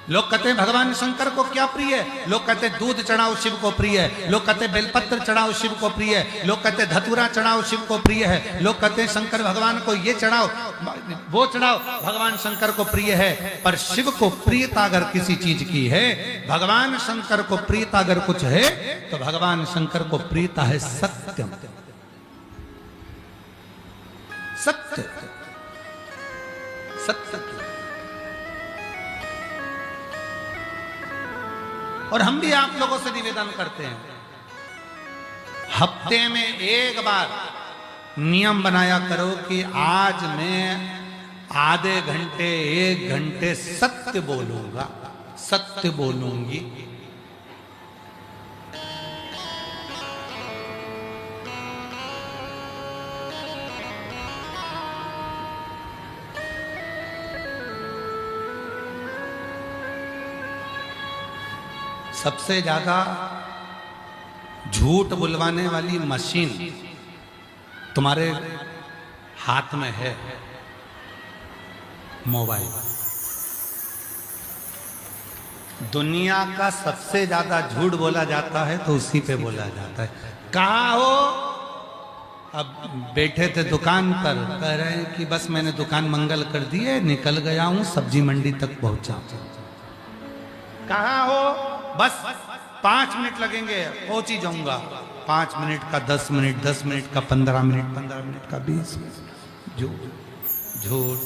[SPEAKER 1] लोग कहते हैं भगवान शंकर को क्या प्रिय है, लोग कहते हैं दूध चढ़ाओ शिव को प्रिय है, लोग कहते हैं बेलपत्र चढ़ाओ शिव को प्रिय है, लोग कहते हैं धतूरा चढ़ाओ शिव को प्रिय है, लोग कहते हैं शंकर भगवान को ये चढ़ाओ वो चढ़ाओ, भगवान शंकर को प्रिय है। पर शिव को प्रियता अगर किसी चीज की है, भगवान शंकर को प्रियता अगर कुछ है, तो भगवान शंकर को प्रियता है सत्यम, सत्य, सत्य की। और हम भी आप लोगों से निवेदन करते हैं, हफ्ते में एक बार नियम बनाया करो कि आज मैं आधे घंटे 1 घंटे सत्य बोलूंगा, सत्य बोलूंगी। सबसे ज्यादा झूठ बुलवाने वाली मशीन तुम्हारे हाथ में है, मोबाइल। दुनिया का सबसे ज्यादा झूठ बोला जाता है तो उसी पे बोला जाता है। कहाँ हो? अब बैठे थे दुकान पर, कह रहे हैं कि बस मैंने दुकान मंगल कर दी है, निकल गया हूं, सब्जी मंडी तक पहुंचा। कहाँ हो? बस 5 मिनट लगेंगे, पहुंच ही जाऊंगा। 5 मिनट का 10 मिनट, 10 मिनट का 15 मिनट, 15 मिनट का 20 मिनट। झूठ।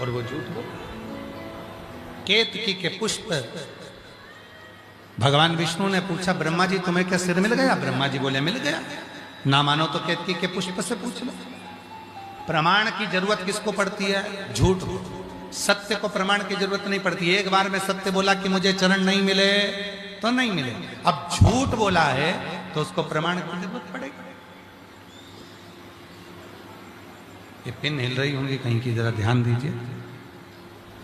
[SPEAKER 1] और वो झूठ बोल। केतकी के पुष्प, भगवान विष्णु ने पूछा ब्रह्मा जी तुम्हें क्या सिर मिल गया? ब्रह्मा जी बोले मिल गया। ना मानो तो केतकी के पुष्प से पूछ लो। प्रमाण की जरूरत किसको पड़ती है? झूठ। सत्य को प्रमाण की जरूरत नहीं पड़ती। एक बार में सत्य बोला कि मुझे चरण नहीं मिले तो नहीं मिले। अब झूठ बोला है तो उसको प्रमाण की जरूरत पड़ेगी। ये पिन हिल रही होंगी कहीं की, जरा ध्यान दीजिए।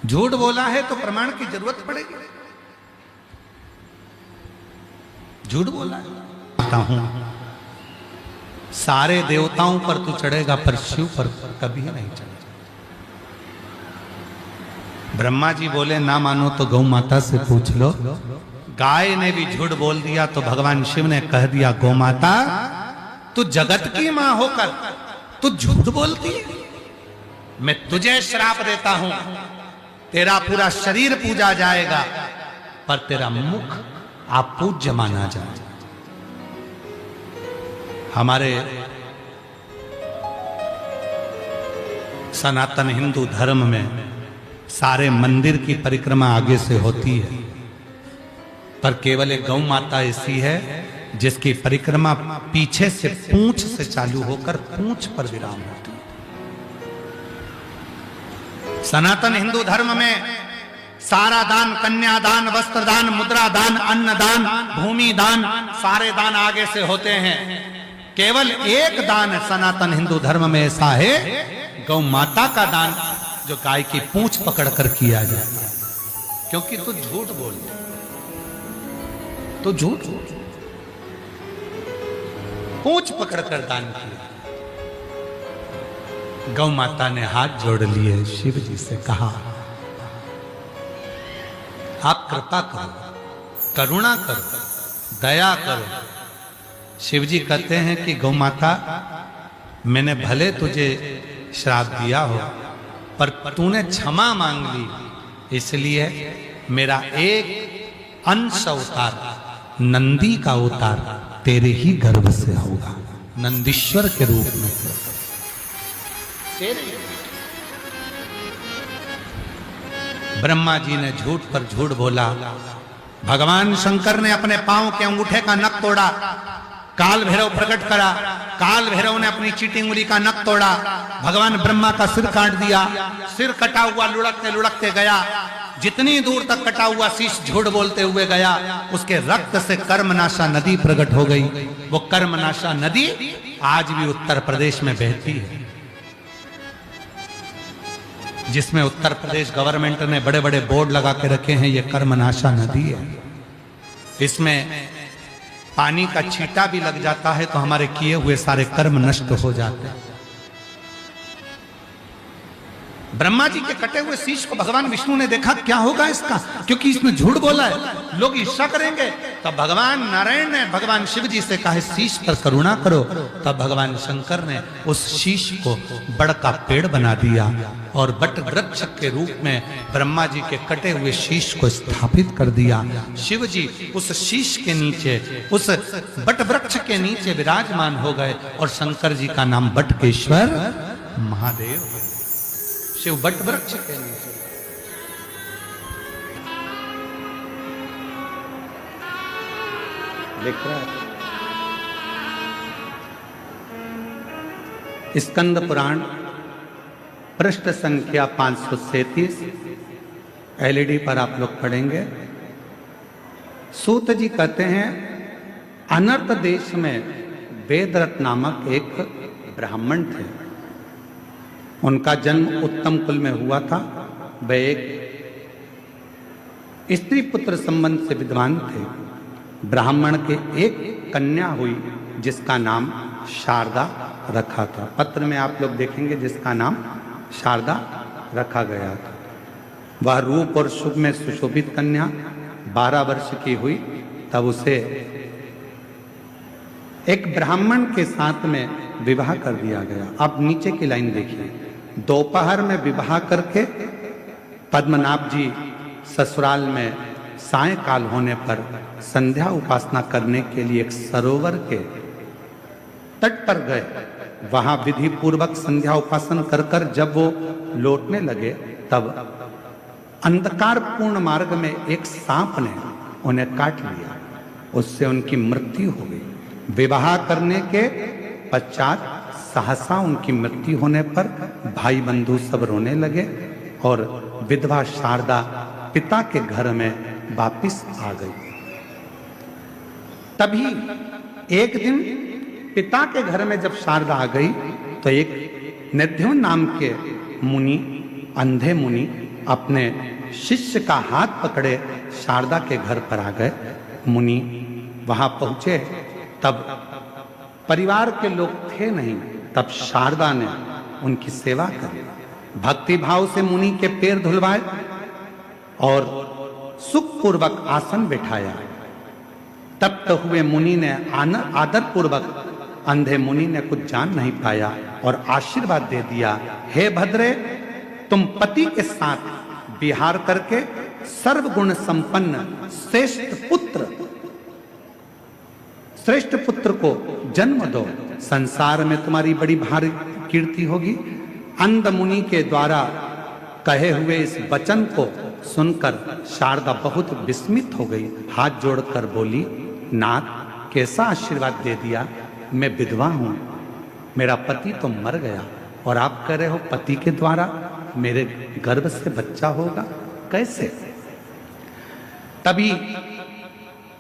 [SPEAKER 1] झूठ बोला है तो प्रमाण की जरूरत पड़ेगी। झूठ बोला है, सारे देवताओं पर तू चढ़ेगा पर शिव पर कभी नहीं चढ़ेगा। ब्रह्मा जी बोले ना मानो तो गौ माता से पूछ लो। गाय ने भी झूठ बोल दिया तो भगवान शिव ने कह दिया गौ माता तू जगत की मां होकर तू झूठ बोलती है, मैं तुझे श्राप देता हूं। तेरा पूरा शरीर पूजा जाएगा पर तेरा मुख अपूज्य माना जाए। हमारे सनातन हिंदू धर्म में सारे मंदिर की परिक्रमा आगे से होती है, पर केवल एक गौ माता ऐसी है जिसकी परिक्रमा पीछे से पूंछ से चालू होकर पूंछ पर विराम होती है। सनातन हिंदू धर्म में सारा दान, कन्यादान, वस्त्रदान, मुद्रादान, अन्नदान, भूमि दान, सारे दान आगे से होते हैं। केवल एक दान सनातन हिंदू धर्म में ऐसा है, गौ माता का दान, जो गाय की पूंछ पकड़कर किया जाता है। क्योंकि तू झूठ बोल, तो झूठ पूंछ पकड़कर दान किया। गौ माता ने हाथ जोड़ लिए, शिव जी से कहा आप कृपा करो, करुणा करो, दया करो। शिव जी कहते हैं कि गौ माता मैंने भले तुझे श्राप दिया हो पर तूने क्षमा मांग ली, इसलिए मेरा एक अंश अवतार, नंदी का अवतार तेरे ही गर्भ से होगा, नंदीश्वर के रूप में तेरे। ब्रह्मा जी ने झूठ पर झूठ बोला। भगवान शंकर ने अपने पांव के अंगूठे का नख तोड़ा, काल भैरव प्रकट करा, काल भैरव ने अपनी चीटी उंगली का नख तोड़ा, भगवान ब्रह्मा का सिर काट दिया। सिर कटा हुआ लुढ़कते लुढ़कते गया, जितनी दूर तक कटा हुआ शीश झूठ बोलते हुए गया, उसके रक्त से कर्मनाशा नदी प्रकट हो गई। वो कर्मनाशा नदी आज भी उत्तर प्रदेश में बहती है, जिसमें उत्तर प्रदेश गवर्नमेंट ने बड़े बड़े बोर्ड लगा के रखे हैं, ये कर्मनाशा नदी है। इसमें पानी का छींटा भी लग जाता है तो हमारे किए हुए सारे कर्म नष्ट हो जाते हैं। ब्रह्मा जी के कटे हुए शीश को भगवान विष्णु ने देखा, क्या होगा इसका, क्योंकि इसने झूठ बोला है, लोग ईर्ष्या करेंगे। तब भगवान नारायण ने भगवान शिव जी से कहा, शीश पर करुणा करो। तब भगवान शंकर ने उस शीश को बड़ का पेड़ बना दिया और बट वृक्ष के रूप में ब्रह्मा जी के कटे हुए शीश को स्थापित कर दिया। शिव जी उस शीश के नीचे, उस बट वृक्ष के नीचे विराजमान हो गए और शंकर जी का नाम बटकेश्वर महादेव। शिव बट वृक्ष के नीचे। लिख रहा है स्कंद पुराण पृष्ठ संख्या 537 एलईडी पर आप लोग पढ़ेंगे। सूत जी कहते हैं, अनर्त देश में वेदरथ नामक एक ब्राह्मण थे। उनका जन्म उत्तम कुल में हुआ था। वे एक स्त्री पुत्र संबंध से विद्वान थे। ब्राह्मण के एक कन्या हुई जिसका नाम शारदा रखा था। पत्र में आप लोग देखेंगे जिसका नाम शारदा रखा गया था। वह रूप और शुभ में सुशोभित कन्या 12 वर्ष की हुई तब उसे एक ब्राह्मण के साथ में विवाह कर दिया गया। अब नीचे की लाइन देखिए। दोपहर में विवाह करके पद्मनाभ जी ससुराल में सायंकाल होने पर संध्या उपासना करने के लिए एक सरोवर के तट पर गए। वहां विधि पूर्वक संध्या उपासना कर जब वो लौटने लगे तब अंधकार पूर्ण मार्ग में एक सांप ने उन्हें काट लिया। उससे उनकी मृत्यु हो गई। विवाह करने के पश्चात सहसा उनकी मृत्यु होने पर भाई बंधु सब रोने लगे और विधवा शारदा पिता के घर में वापिस आ गई। तभी एक दिन पिता के घर में जब शारदा आ गई तो एक निध्युम नाम के मुनि, अंधे मुनि, अपने शिष्य का हाथ पकड़े शारदा के घर पर आ गए। मुनि वहां पहुंचे तब परिवार के लोग थे नहीं। तब शारदा ने उनकी सेवा करी। भक्ति भाव से मुनि के पैर धुलवाए और सुखपूर्वक आसन बिठाया। तप्त हुए मुनि ने आदर पूर्वक, अंधे मुनि ने कुछ जान नहीं पाया और आशीर्वाद दे दिया, हे भद्रे, तुम पति के साथ विहार करके सर्वगुण संपन्न श्रेष्ठ पुत्र को जन्म दो। संसार में तुम्हारी बड़ी भारी कीर्ति होगी। अंध मुनि के द्वारा कहे हुए इस वचन को सुनकर शारदा बहुत विस्मित हो गई। हाथ जोड़कर बोली, नाथ, कैसा आशीर्वाद दे दिया। मैं विधवा हूं, मेरा पति तो मर गया और आप कह रहे हो पति के द्वारा मेरे गर्भ से बच्चा होगा, कैसे। तभी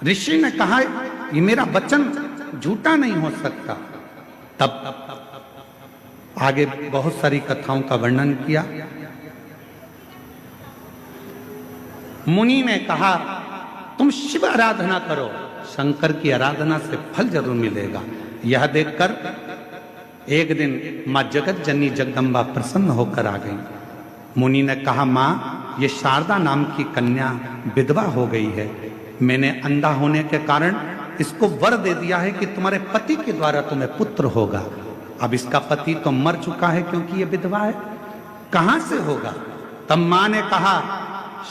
[SPEAKER 1] ऋषि ने कहा, ये मेरा वचन झूठा नहीं हो सकता। तब आगे बहुत सारी कथाओं का वर्णन किया। मुनि ने कहा, तुम शिव आराधना करो, शंकर की आराधना से फल जरूर मिलेगा। यह देखकर एक दिन मां जगत जननी जगदम्बा प्रसन्न होकर आ गई। मुनि ने कहा, मां, ये शारदा नाम की कन्या विधवा हो गई है। मैंने अंधा होने के कारण इसको वर दे दिया है कि तुम्हारे पति के द्वारा तुम्हें पुत्र होगा। अब इसका पति तो मर चुका है क्योंकि ये विधवा है, कहां से होगा। तब मां ने कहा,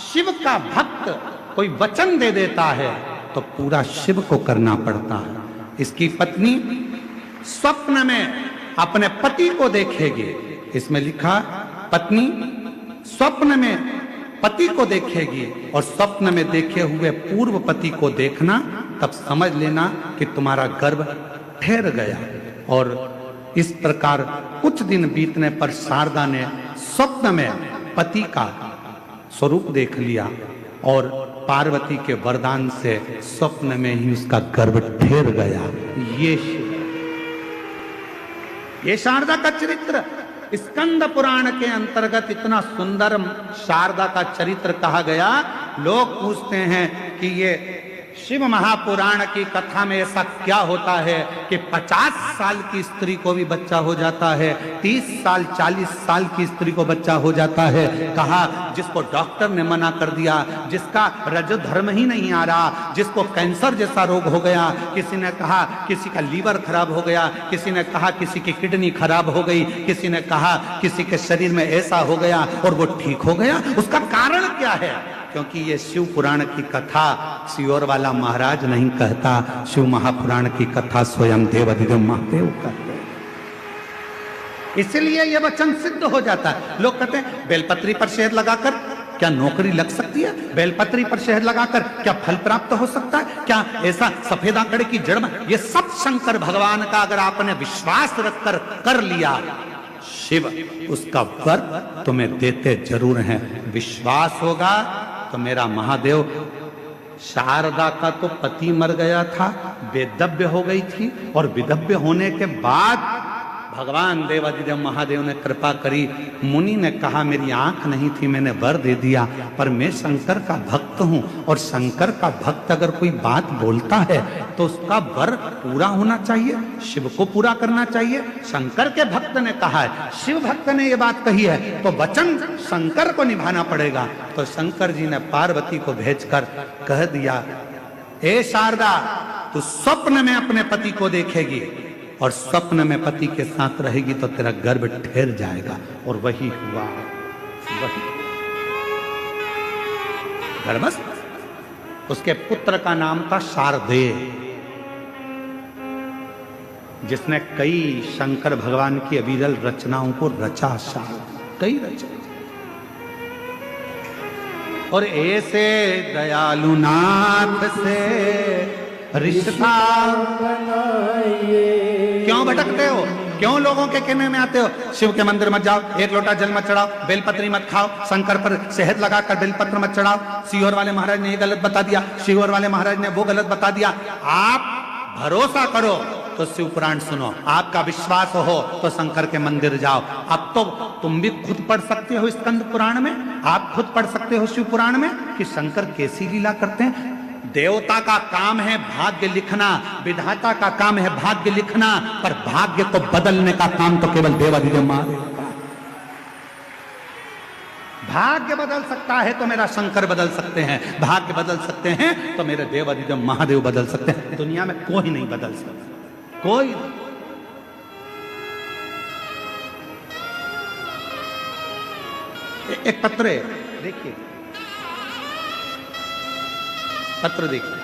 [SPEAKER 1] शिव का भक्त कोई वचन दे देता है तो पूरा शिव को करना पड़ता है। इसकी पत्नी स्वप्न में अपने पति को देखेगी। इसमें लिखा, पत्नी स्वप्न में पति को देखेगी और स्वप्न में देखे हुए पूर्व पति को देखना, तब समझ लेना कि तुम्हारा गर्भ ठहर गया। और इस प्रकार कुछ दिन बीतने पर शारदा ने स्वप्न में पति का स्वरूप देख लिया और पार्वती के वरदान से स्वप्न में ही उसका गर्भ ठहर गया। ये शारदा का चरित्र स्कंद पुराण के अंतर्गत इतना सुंदर शारदा का चरित्र कहा गया। लोग पूछते हैं कि ये शिव महापुराण की कथा में ऐसा क्या होता है कि 50 साल की स्त्री को भी बच्चा हो जाता है, 30 साल 40 साल की स्त्री को बच्चा हो जाता है। कहा जिसको डॉक्टर ने मना कर दिया, जिसका रज धर्म ही नहीं आ रहा, जिसको कैंसर जैसा रोग हो गया, किसी ने कहा किसी का लीवर खराब हो गया, किसी ने कहा किसी की किडनी खराब हो गई, किसी ने कहा किसी के शरीर में ऐसा हो गया और वो ठीक हो गया। उसका कारण क्या है? क्योंकि ये शिव पुराण की कथा सियोर वाला महाराज नहीं कहता, शिव महापुराण की कथा स्वयं देवाधिदेव महादेव कहते हैं। इसलिए यह वचन सिद्ध हो जाता है। लोग कहते हैं बेलपत्री पर शहद लगाकर क्या नौकरी लग सकती है? बेलपत्री पर शहद लगाकर क्या फल प्राप्त हो सकता है? क्या ऐसा सफेद आंकड़े की जड़ में? ये सब शंकर भगवान का अगर आपने विश्वास रखकर कर लिया, शिव उसका वर तुम्हें देते जरूर हैं। विश्वास होगा तो मेरा महादेव, शारदा का तो पति मर गया था, वेदव्य हो गई थी, और विधव्य होने के बाद भगवान देवाधिदेव महादेव ने कृपा करी। मुनि ने कहा मेरी आंख नहीं थी, मैंने वर दे दिया, पर मैं शंकर का भक्त हूं, और शंकर का भक्त अगर कोई बात बोलता है तो उसका वर पूरा होना चाहिए, शिव को पूरा करना चाहिए। शंकर के भक्त ने कहा है, शिव भक्त ने यह बात कही है, तो वचन शंकर को निभाना पड़ेगा। तो शंकर जी ने पार्वती को भेजकर कह दिया, ए शारदा, तू स्वप्न में अपने पति को देखेगी और स्वप्न में पति के साथ रहेगी तो तेरा गर्भ ठहर जाएगा। और वही हुआ, वही गर्भस्थ। उसके पुत्र का नाम था शारदेय, जिसने कई शंकर भगवान की अविरल रचनाओं को रचा। कई रचना, और ऐसे दयालु नाथ से रिश्ता क्यों भटकते हो? क्यों लोगों के कहने में आते हो? शिव के मंदिर मत जाओ, एक लोटा जल मत चढ़ाओ, बेलपत्री मत खाओ, शंकर पर शहद लगाकर बेलपत्र मत चढ़ाओ। सियोर वाले महाराज ने ये गलत बता दिया, सियोर वाले महाराज ने वो गलत बता दिया। आप भरोसा करो तो शिव पुराण सुनो, आपका विश्वास हो तो शंकर के मंदिर जाओ। अब तो तुम भी खुद पढ़ सकते हो स्कंद पुराण में, आप खुद पढ़ सकते हो शिव पुराण में कि शंकर कैसी लीला करते हैं। देवता का काम है भाग्य लिखना, विधाता का काम है भाग्य लिखना, पर भाग्य को बदलने का काम तो केवल देवाधिदेव महादेव का। भाग्य बदल सकता है तो मेरा शंकर बदल सकते हैं, भाग्य बदल सकते हैं तो मेरे देवाधिदेव महादेव बदल सकते हैं। दुनिया में कोई नहीं बदल सकता, कोई। एक पत्र है, देखिए पत्र देखिए।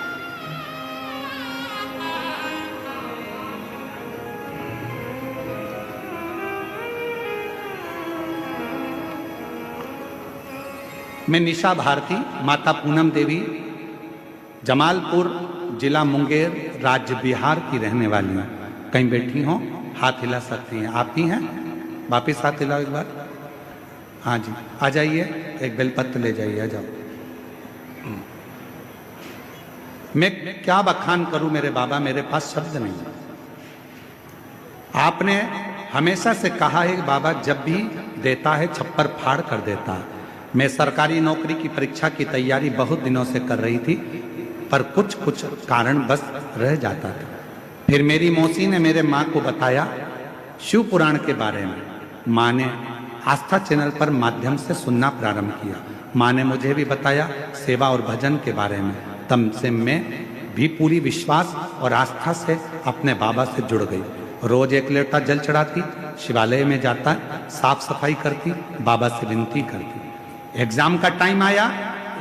[SPEAKER 1] मैं निशा भारती, माता पूनम देवी, जमालपुर जिला मुंगेर, राज्य बिहार की रहने वाली हूँ। कहीं बैठी हो, हाथ हिला सकती हैं। आप ही हैं? वापिस हाथ हिलाओ एक बार। हाँ जी, आ जाइए, एक बेलपत्र ले जाइए, आ जाओ। मैं क्या बखान करूं मेरे बाबा, मेरे पास शब्द नहीं। आपने हमेशा से कहा है बाबा जब भी देता है छप्पर फाड़ कर देता है। मैं सरकारी नौकरी की परीक्षा की तैयारी बहुत दिनों से कर रही थी, पर कुछ कुछ कारण बस रह जाता था। फिर मेरी मौसी ने मेरे माँ को बताया शिव पुराण के बारे में। माँ ने आस्था चैनल पर माध्यम से सुनना प्रारंभ किया। माँ ने मुझे भी बताया सेवा और भजन के बारे में। तब से मैं भी पूरी विश्वास और आस्था से अपने बाबा से जुड़ गई। रोज एक लोटा जल चढ़ाती, शिवालय में जाता, साफ सफाई करती, बाबा से विनती करती। एग्जाम का टाइम आया,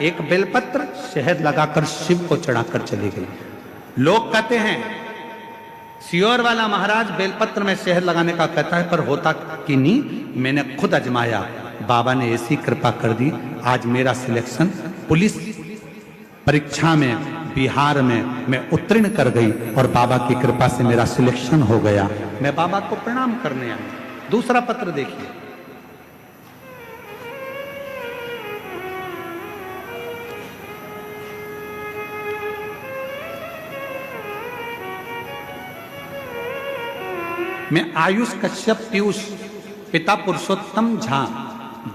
[SPEAKER 1] एक बेलपत्र शहद लगाकर शिव को चढ़ाकर चली गई। लोग कहते हैं सियोर वाला महाराज बेलपत्र में शहद लगाने का कहता है, पर होता कि नहीं। मैंने खुद अजमाया, बाबा ने ऐसी कृपा कर दी, आज मेरा सिलेक्शन पुलिस परीक्षा में बिहार में मैं उत्तीर्ण कर गई और बाबा की कृपा से मेरा सिलेक्शन हो गया। मैं बाबा को प्रणाम करने आई। दूसरा पत्र देखिए। मैं आयुष कश्यप पीयूष, पिता पुरुषोत्तम झा,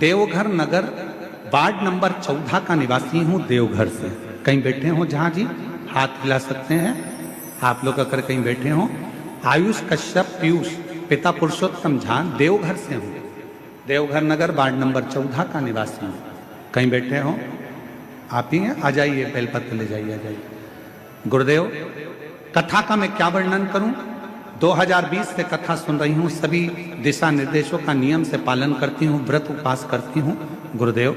[SPEAKER 1] देवघर नगर वार्ड नंबर 14 का निवासी हूं, देवघर से। कहीं बैठे हो जहां जी? हाथ हिला सकते हैं आप लोग अगर कहीं बैठे हों। आयुष कश्यप पीयूष, पिता पुरुषोत्तम झा, देवघर से हूँ, देवघर नगर वार्ड नंबर 14 का निवासी हूँ। कहीं बैठे हों आप ही हैं, आ जाइए, बेलपत्र ले जाइए, आ जाइए। गुरुदेव, कथा का मैं क्या वर्णन करूं? 2020 से कथा सुन रही हूं, सभी दिशा निर्देशों का नियम से पालन करती हूं, व्रत उपवास करती हूं। गुरुदेव,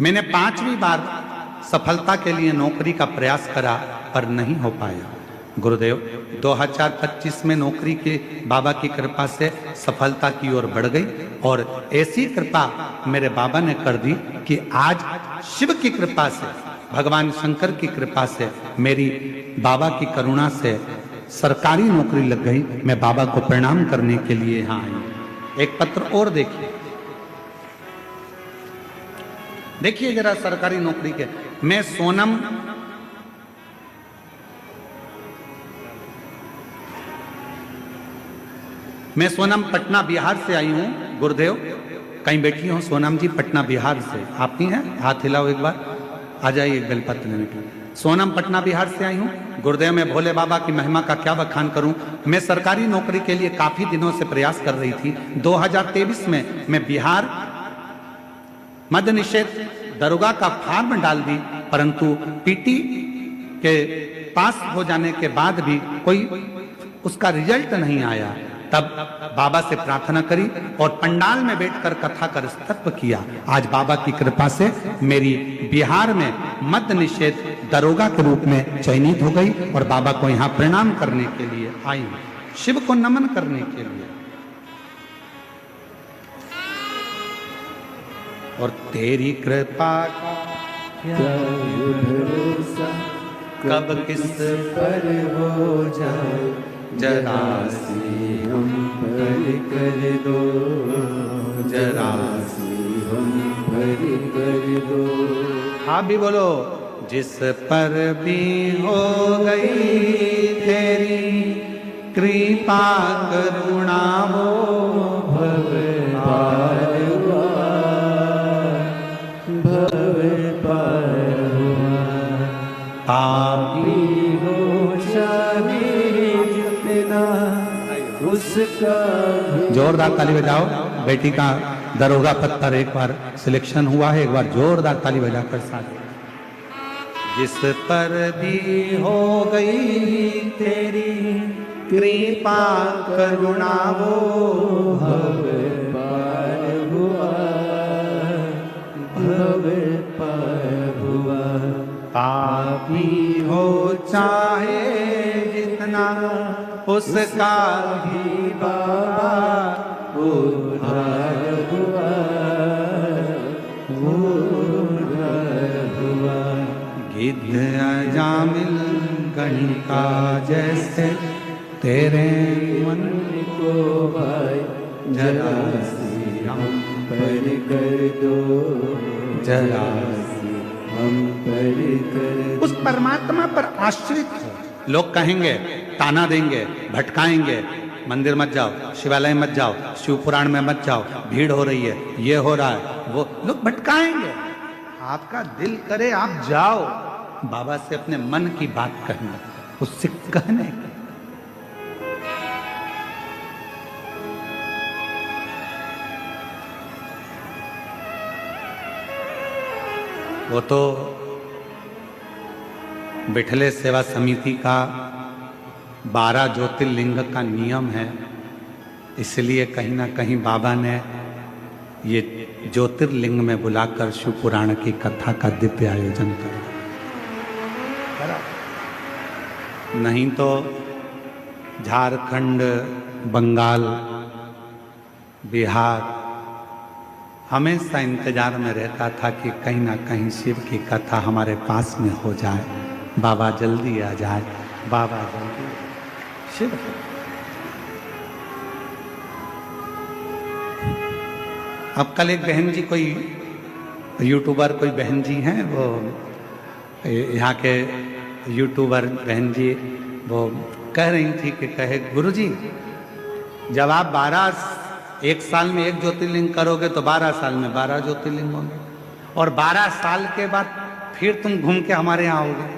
[SPEAKER 1] मैंने 5वीं बार सफलता के लिए नौकरी का प्रयास करा पर नहीं हो पाया। गुरुदेव, 2025 में नौकरी के बाबा की कृपा से सफलता की ओर बढ़ गई और ऐसी कृपा मेरे बाबा ने कर दी कि आज शिव की कृपा से, भगवान शंकर की कृपा से, मेरी बाबा की करुणा से सरकारी नौकरी लग गई। मैं बाबा को प्रणाम करने के लिए यहाँ आई। एक पत्र और देखिए, देखिए जरा सरकारी नौकरी के। मैं सोनम पटना बिहार से आई हूँ। गुरुदेव, कहीं बैठी हूँ सोनम जी, पटना बिहार से। आप ही हैं? हाथ हिलाओ एक बार, आ जाइए बेलपत्र लेने के लिए। सोनम पटना बिहार से आई हूँ। गुरुदेव, मैं भोले बाबा की महिमा का क्या बखान करूँ। मैं सरकारी नौकरी के लिए काफी दिनों से प्रयास कर रही थी। 2023 में मैं बिहार मद्य निषेध दरोगा का फॉर्म डाल दी, परंतु पीटी के पास हो जाने के बाद भी कोई उसका रिजल्ट नहीं आया। तब बाबा से प्रार्थना करी और पंडाल में बैठकर कथा का स्तव किया। आज बाबा की कृपा से मेरी बिहार में मद्य निषेध दरोगा के रूप में चयनित हो गई और बाबा को यहाँ प्रणाम करने के लिए आई हूँ, शिव को नमन करने के लिए। और तेरी कृपा का
[SPEAKER 2] भरोसा
[SPEAKER 1] कब किस
[SPEAKER 2] पर हो जाए,
[SPEAKER 1] जरा
[SPEAKER 2] सी हम पर कर दो, जरा सी हम पर कर दो।
[SPEAKER 1] आप भी बोलो। जिस पर भी हो गई तेरी कृपा करुणा वो
[SPEAKER 2] भव पार हुआ, भव पार हुआ।
[SPEAKER 1] पापी
[SPEAKER 2] हो चाहे जितना उसका
[SPEAKER 1] जोरदार ताली बजाओ। बेटी का दरोगा पद पर एक बार सिलेक्शन हुआ है, एक बार जोरदार ताली बजाकर साथ। जिस पर भी हो गई तेरी कृपा करुणा वो
[SPEAKER 2] भव पार हुआ, भव पार हुआ।
[SPEAKER 1] पापी हो चाहे जितना उसका
[SPEAKER 2] ही बाबा उद्धार हुआ, उद्धार हुआ।
[SPEAKER 1] गिद्ध अजामिल गणिका जैसे तेरे मन
[SPEAKER 2] को भाई जरा सी हम पर कर दो,
[SPEAKER 1] जरा
[SPEAKER 2] सी हम पर कर दो।
[SPEAKER 1] उस परमात्मा पर आश्रित हो। लोग कहेंगे, ताना देंगे, भटकाएंगे, मंदिर मत जाओ, शिवालय मत जाओ, शिव पुराण में मत जाओ, भीड़ हो रही है, ये हो रहा है, वो लोग भटकाएंगे। आपका दिल करे आप जाओ, बाबा से अपने मन की बात कहना, उससे कहने की। वो तो बिठले सेवा समिति का 12 ज्योतिर्लिंग का नियम है, इसलिए कहीं ना कहीं बाबा ने ये ज्योतिर्लिंग में बुलाकर शिव पुराण की कथा का दिव्य आयोजन करा। नहीं तो झारखंड, बंगाल, बिहार हमेशा इंतजार में रहता था कि कहीं ना कहीं शिव की कथा हमारे पास में हो जाए, बाबा जल्दी आ जाए, बाबा जल्दी। शिव अब कल एक बहन जी, कोई यूट्यूबर कोई बहन जी हैं, वो यहाँ के यूट्यूबर बहन जी, वो कह रही थी कि कहे गुरुजी, जब आप 12 एक साल में एक ज्योतिर्लिंग करोगे तो 12 साल में 12 ज्योतिर्लिंग होंगे, और 12 साल के बाद फिर तुम घूम के हमारे यहाँ आओगे।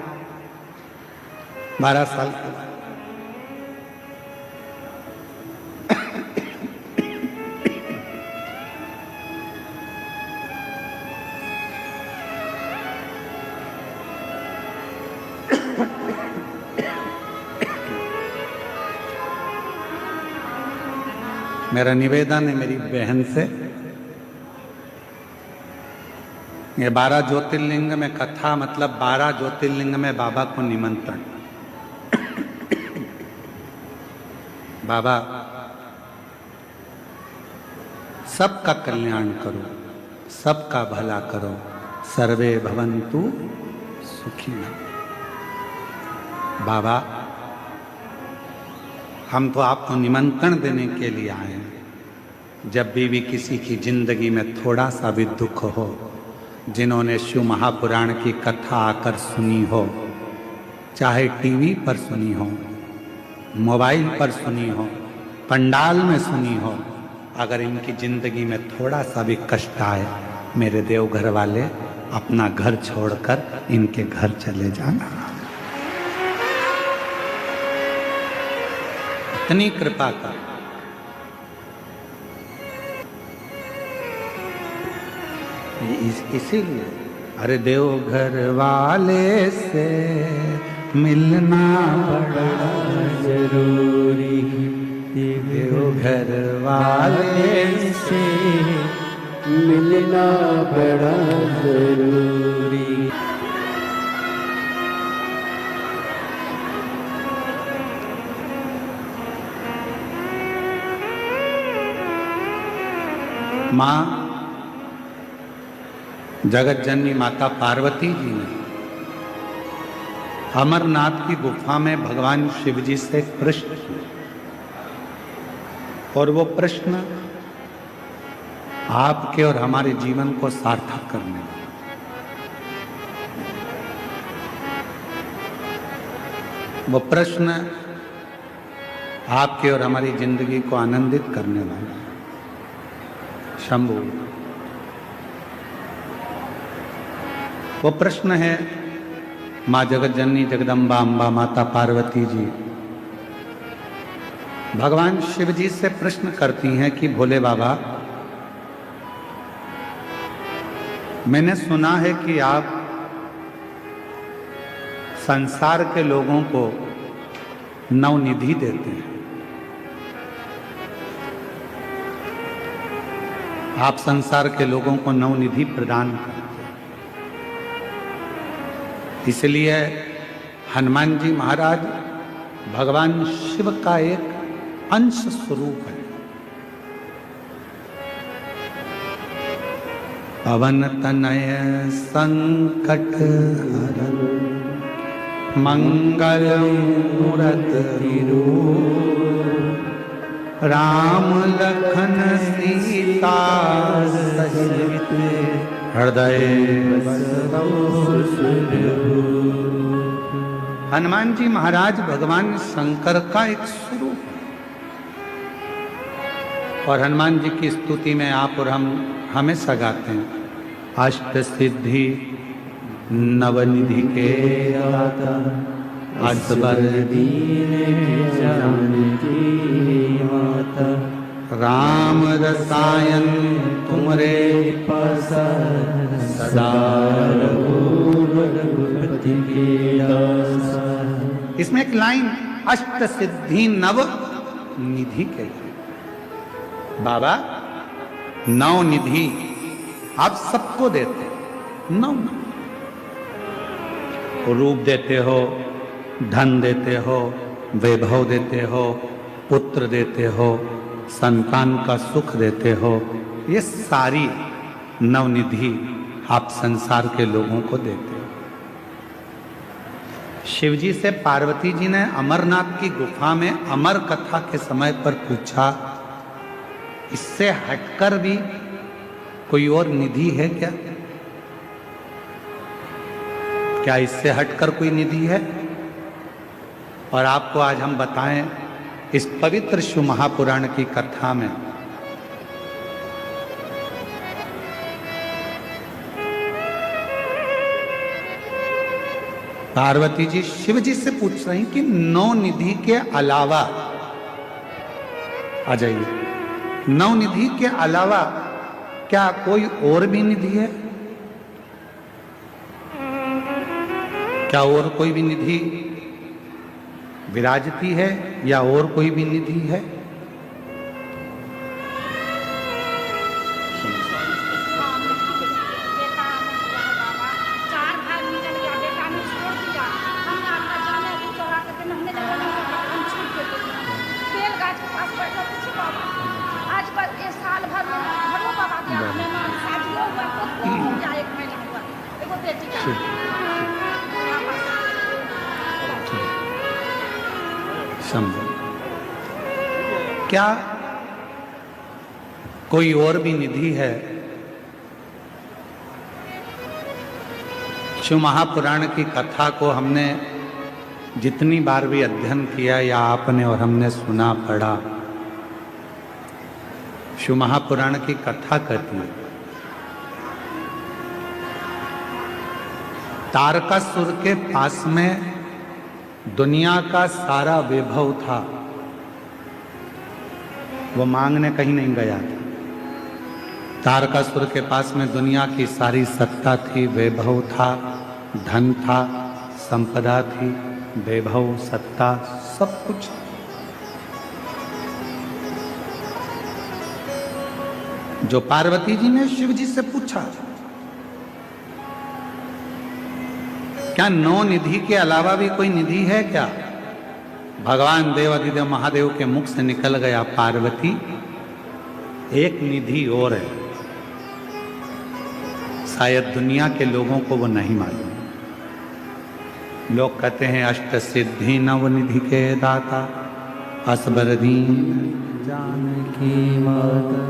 [SPEAKER 1] 12 साल के बाद मेरा निवेदन है मेरी बहन से, ये 12 ज्योतिर्लिंग में कथा मतलब 12 ज्योतिर्लिंग में बाबा को निमंत्रण। बाबा सबका कल्याण करो, सबका भला करो, सर्वे भवन्तु सुखिनः। बाबा हम तो आपको निमंत्रण देने के लिए आए हैं। जब भी किसी की जिंदगी में थोड़ा सा भी दुख हो, जिन्होंने शिव महापुराण की कथा आकर सुनी हो, चाहे टीवी पर सुनी हो, मोबाइल पर सुनी हो, पंडाल में सुनी हो, अगर इनकी जिंदगी में थोड़ा सा भी कष्ट आए, मेरे देवघर वाले अपना घर छोड़कर इनके घर चले जाना। इतनी कृपा कर। इसीलिए अरे देवघर वाले से मिलना बड़ा
[SPEAKER 2] जरूरी,
[SPEAKER 1] देवघर वाले
[SPEAKER 2] से मिलना बड़ा जरूरी।
[SPEAKER 1] माँ जगत जननी माता पार्वती जी ने अमरनाथ की गुफा में भगवान शिव जी से एक प्रश्न किया, और वो प्रश्न आपके और हमारे जीवन को सार्थक करने वाला। वो प्रश्न आपके और हमारी जिंदगी को आनंदित करने वाला है। शंभु, वो प्रश्न है माँ जगत जननी जगदम्बा अम्बा माता पार्वती जी भगवान शिव जी से प्रश्न करती हैं कि भोले बाबा, मैंने सुना है कि आप संसार के लोगों को नवनिधि देते हैं, आप संसार के लोगों को नवनिधि प्रदान करते हैं। इसलिए हनुमान जी महाराज भगवान शिव का एक अंश स्वरूप है। पवन तनय संकट हरन मंगल मूरति रूप, राम लखन सीता सहित हृदय हनुमान जी महाराज भगवान शंकर का एक स्वरूप है। और हनुमान जी की स्तुति में आप और हम हमेशा गाते हैं, अष्ट सिद्धि नवनिधि के दाता, असबर दीन जानकी माता, राम रसायन तुमरे पासा, सदा रघुपति के दासा। इसमें एक लाइन अष्ट सिद्धि नव निधि के, बाबा नौ निधि आप सबको देते, नौ रूप देते हो, धन देते हो, वैभव देते हो, पुत्र देते हो, संतान का सुख देते हो, ये सारी नवनिधि आप संसार के लोगों को देते हो। शिव जी से पार्वती जी ने अमरनाथ की गुफा में अमर कथा के समय पर पूछा, इससे हटकर भी कोई और निधि है क्या? क्या इससे हटकर कोई निधि है? और आपको आज हम बताएं, इस पवित्र शिव महापुराण की कथा में पार्वती जी शिव जी से पूछ रही कि 9 निधि के अलावा, आ जाइए, 9 निधि के अलावा क्या कोई और भी निधि है? क्या और कोई भी निधि विराजती है या और कोई भी निधि है? समझो, क्या कोई और भी निधि है? शिव महापुराण की कथा को हमने जितनी बार भी अध्ययन किया या आपने और हमने सुना पढ़ा, शिव महापुराण की कथा कहती है तारकासुर के पास में दुनिया का सारा वैभव था, वो मांगने कहीं नहीं गया था। तारकासुर के पास में दुनिया की सारी सत्ता थी, वैभव था, धन था, संपदा थी, वैभव, सत्ता, सब कुछ। जो पार्वती जी ने शिव जी से पूछा, क्या 9 निधि के अलावा भी कोई निधि है क्या? भगवान देवाधिदेव महादेव के मुख से निकल गया, पार्वती एक निधि और है, शायद दुनिया के लोगों को वो नहीं मालूम। लोग कहते हैं अष्ट सिद्धि नव निधि के दाता, असबर दीन जानकी माता,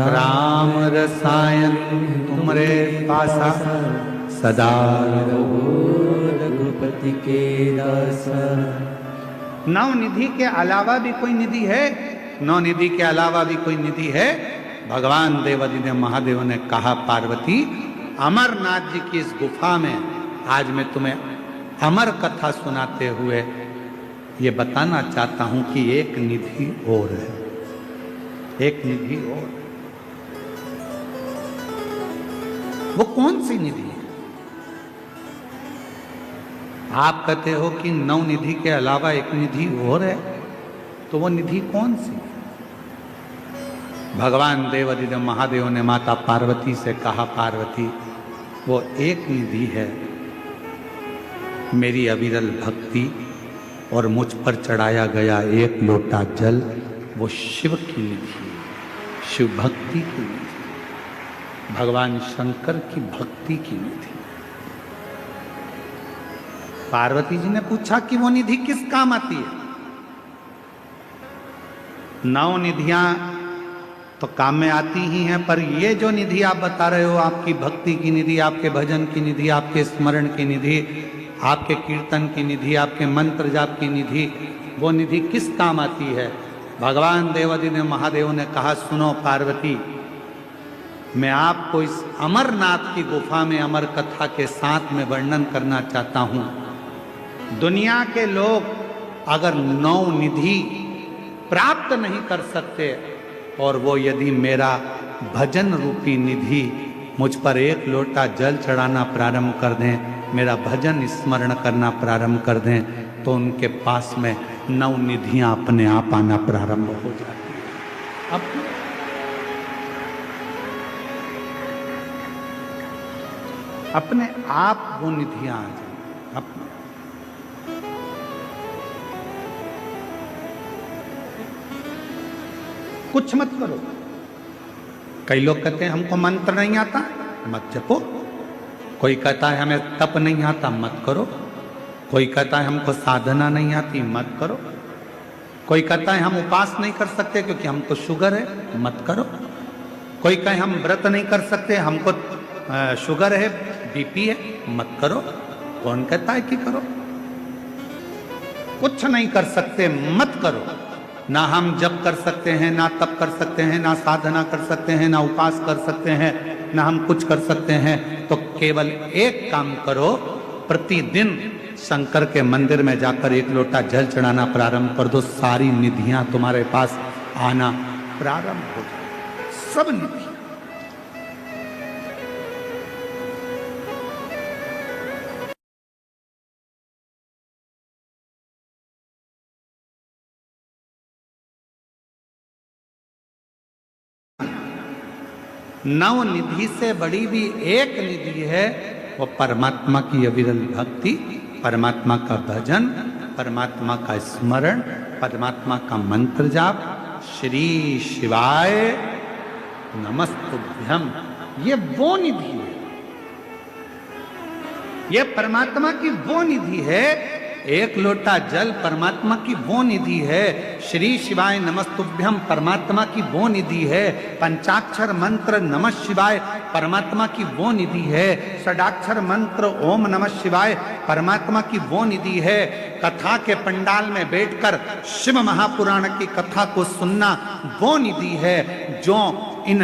[SPEAKER 1] राम रसायन तुमरे पासा, सदा रघुपति के दासा। 9 निधि के अलावा भी कोई निधि है? 9 निधि के अलावा भी कोई निधि है? भगवान देवाधिदेव महादेव ने कहा, पार्वती अमरनाथ जी की इस गुफा में आज मैं तुम्हें अमर कथा सुनाते हुए ये बताना चाहता हूं कि एक निधि और है, एक निधि और। वो कौन सी निधि है? आप कहते हो कि 9 निधि के अलावा एक निधि और है, तो वो निधि कौन सी? भगवान देवाधिदेव महादेव ने माता पार्वती से कहा, पार्वती वो एक निधि है, मेरी अविरल भक्ति और मुझ पर चढ़ाया गया एक लोटा जल, वो शिव की निधि है, शिव भक्ति की निधि, भगवान शंकर की भक्ति की निधि। पार्वती जी ने पूछा कि वो निधि किस काम आती है? 9 निधियां तो काम में आती ही हैं, पर ये जो निधि आप बता रहे हो, आपकी भक्ति की निधि, आपके भजन की निधि, आपके स्मरण की निधि, आपके कीर्तन की निधि, आपके मंत्र जाप की निधि, वो निधि किस काम आती है? भगवान देवाधिदेव महादेव ने कहा, सुनो पार्वती, मैं आपको इस अमरनाथ की गुफा में अमर कथा के साथ में वर्णन करना चाहता हूं। दुनिया के लोग अगर 9 निधि प्राप्त नहीं कर सकते और वो यदि मेरा भजन रूपी निधि मुझ पर एक लोटा जल चढ़ाना प्रारंभ कर दें, मेरा भजन स्मरण करना प्रारंभ कर दें, तो उनके पास में 9 निधियां अपने आप आना प्रारंभ हो जाती हैं। अब अपने आप वो निधियां आ जाए। कुछ मत करो। कई लोग कहते हैं हमको मंत्र नहीं आता, मत जपो। कोई कहता है हमें तप नहीं आता, मत करो। कोई कहता है हमको साधना नहीं आती, मत करो। कोई कहता है हम उपास नहीं कर सकते क्योंकि हमको शुगर है, मत करो। कोई कहे हम व्रत नहीं कर सकते, हमको शुगर है, बीपी है, मत करो। कौन कहता है कि करो? कुछ नहीं कर सकते, मत करो। ना हम जप कर सकते हैं, ना तप कर सकते हैं, ना साधना कर सकते हैं, ना उपास कर सकते हैं, ना हम कुछ कर सकते हैं। तो केवल एक काम करो, प्रतिदिन शंकर के मंदिर में जाकर एक लोटा जल चढ़ाना प्रारंभ कर दो, सारी निधियां तुम्हारे पास आना प्रारंभ हो जाए, सब निधि। नव निधि से बड़ी भी एक निधि है, वो परमात्मा की अविरल भक्ति, परमात्मा का भजन, परमात्मा का स्मरण, परमात्मा का मंत्र जाप, श्री शिवाय नमस्तुभ्यम। ये वो निधि है, ये परमात्मा की वो निधि है। एक लोटा जल परमात्मा की वो निधि है। श्री शिवाय नमस्तुभ्यम परमात्मा की वो निधि है। पंचाक्षर मंत्र नमः शिवाय परमात्मा की वो निधि है। षडाक्षर मंत्र ओम नमः शिवाय परमात्मा की वो निधि है। कथा के पंडाल में बैठकर शिव महापुराण की कथा को सुनना वो निधि है। जो इन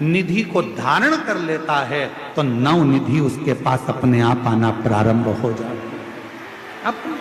[SPEAKER 1] निधि को धारण कर लेता है तो नव निधि उसके पास अपने आप आना प्रारंभ हो जाती है। अपने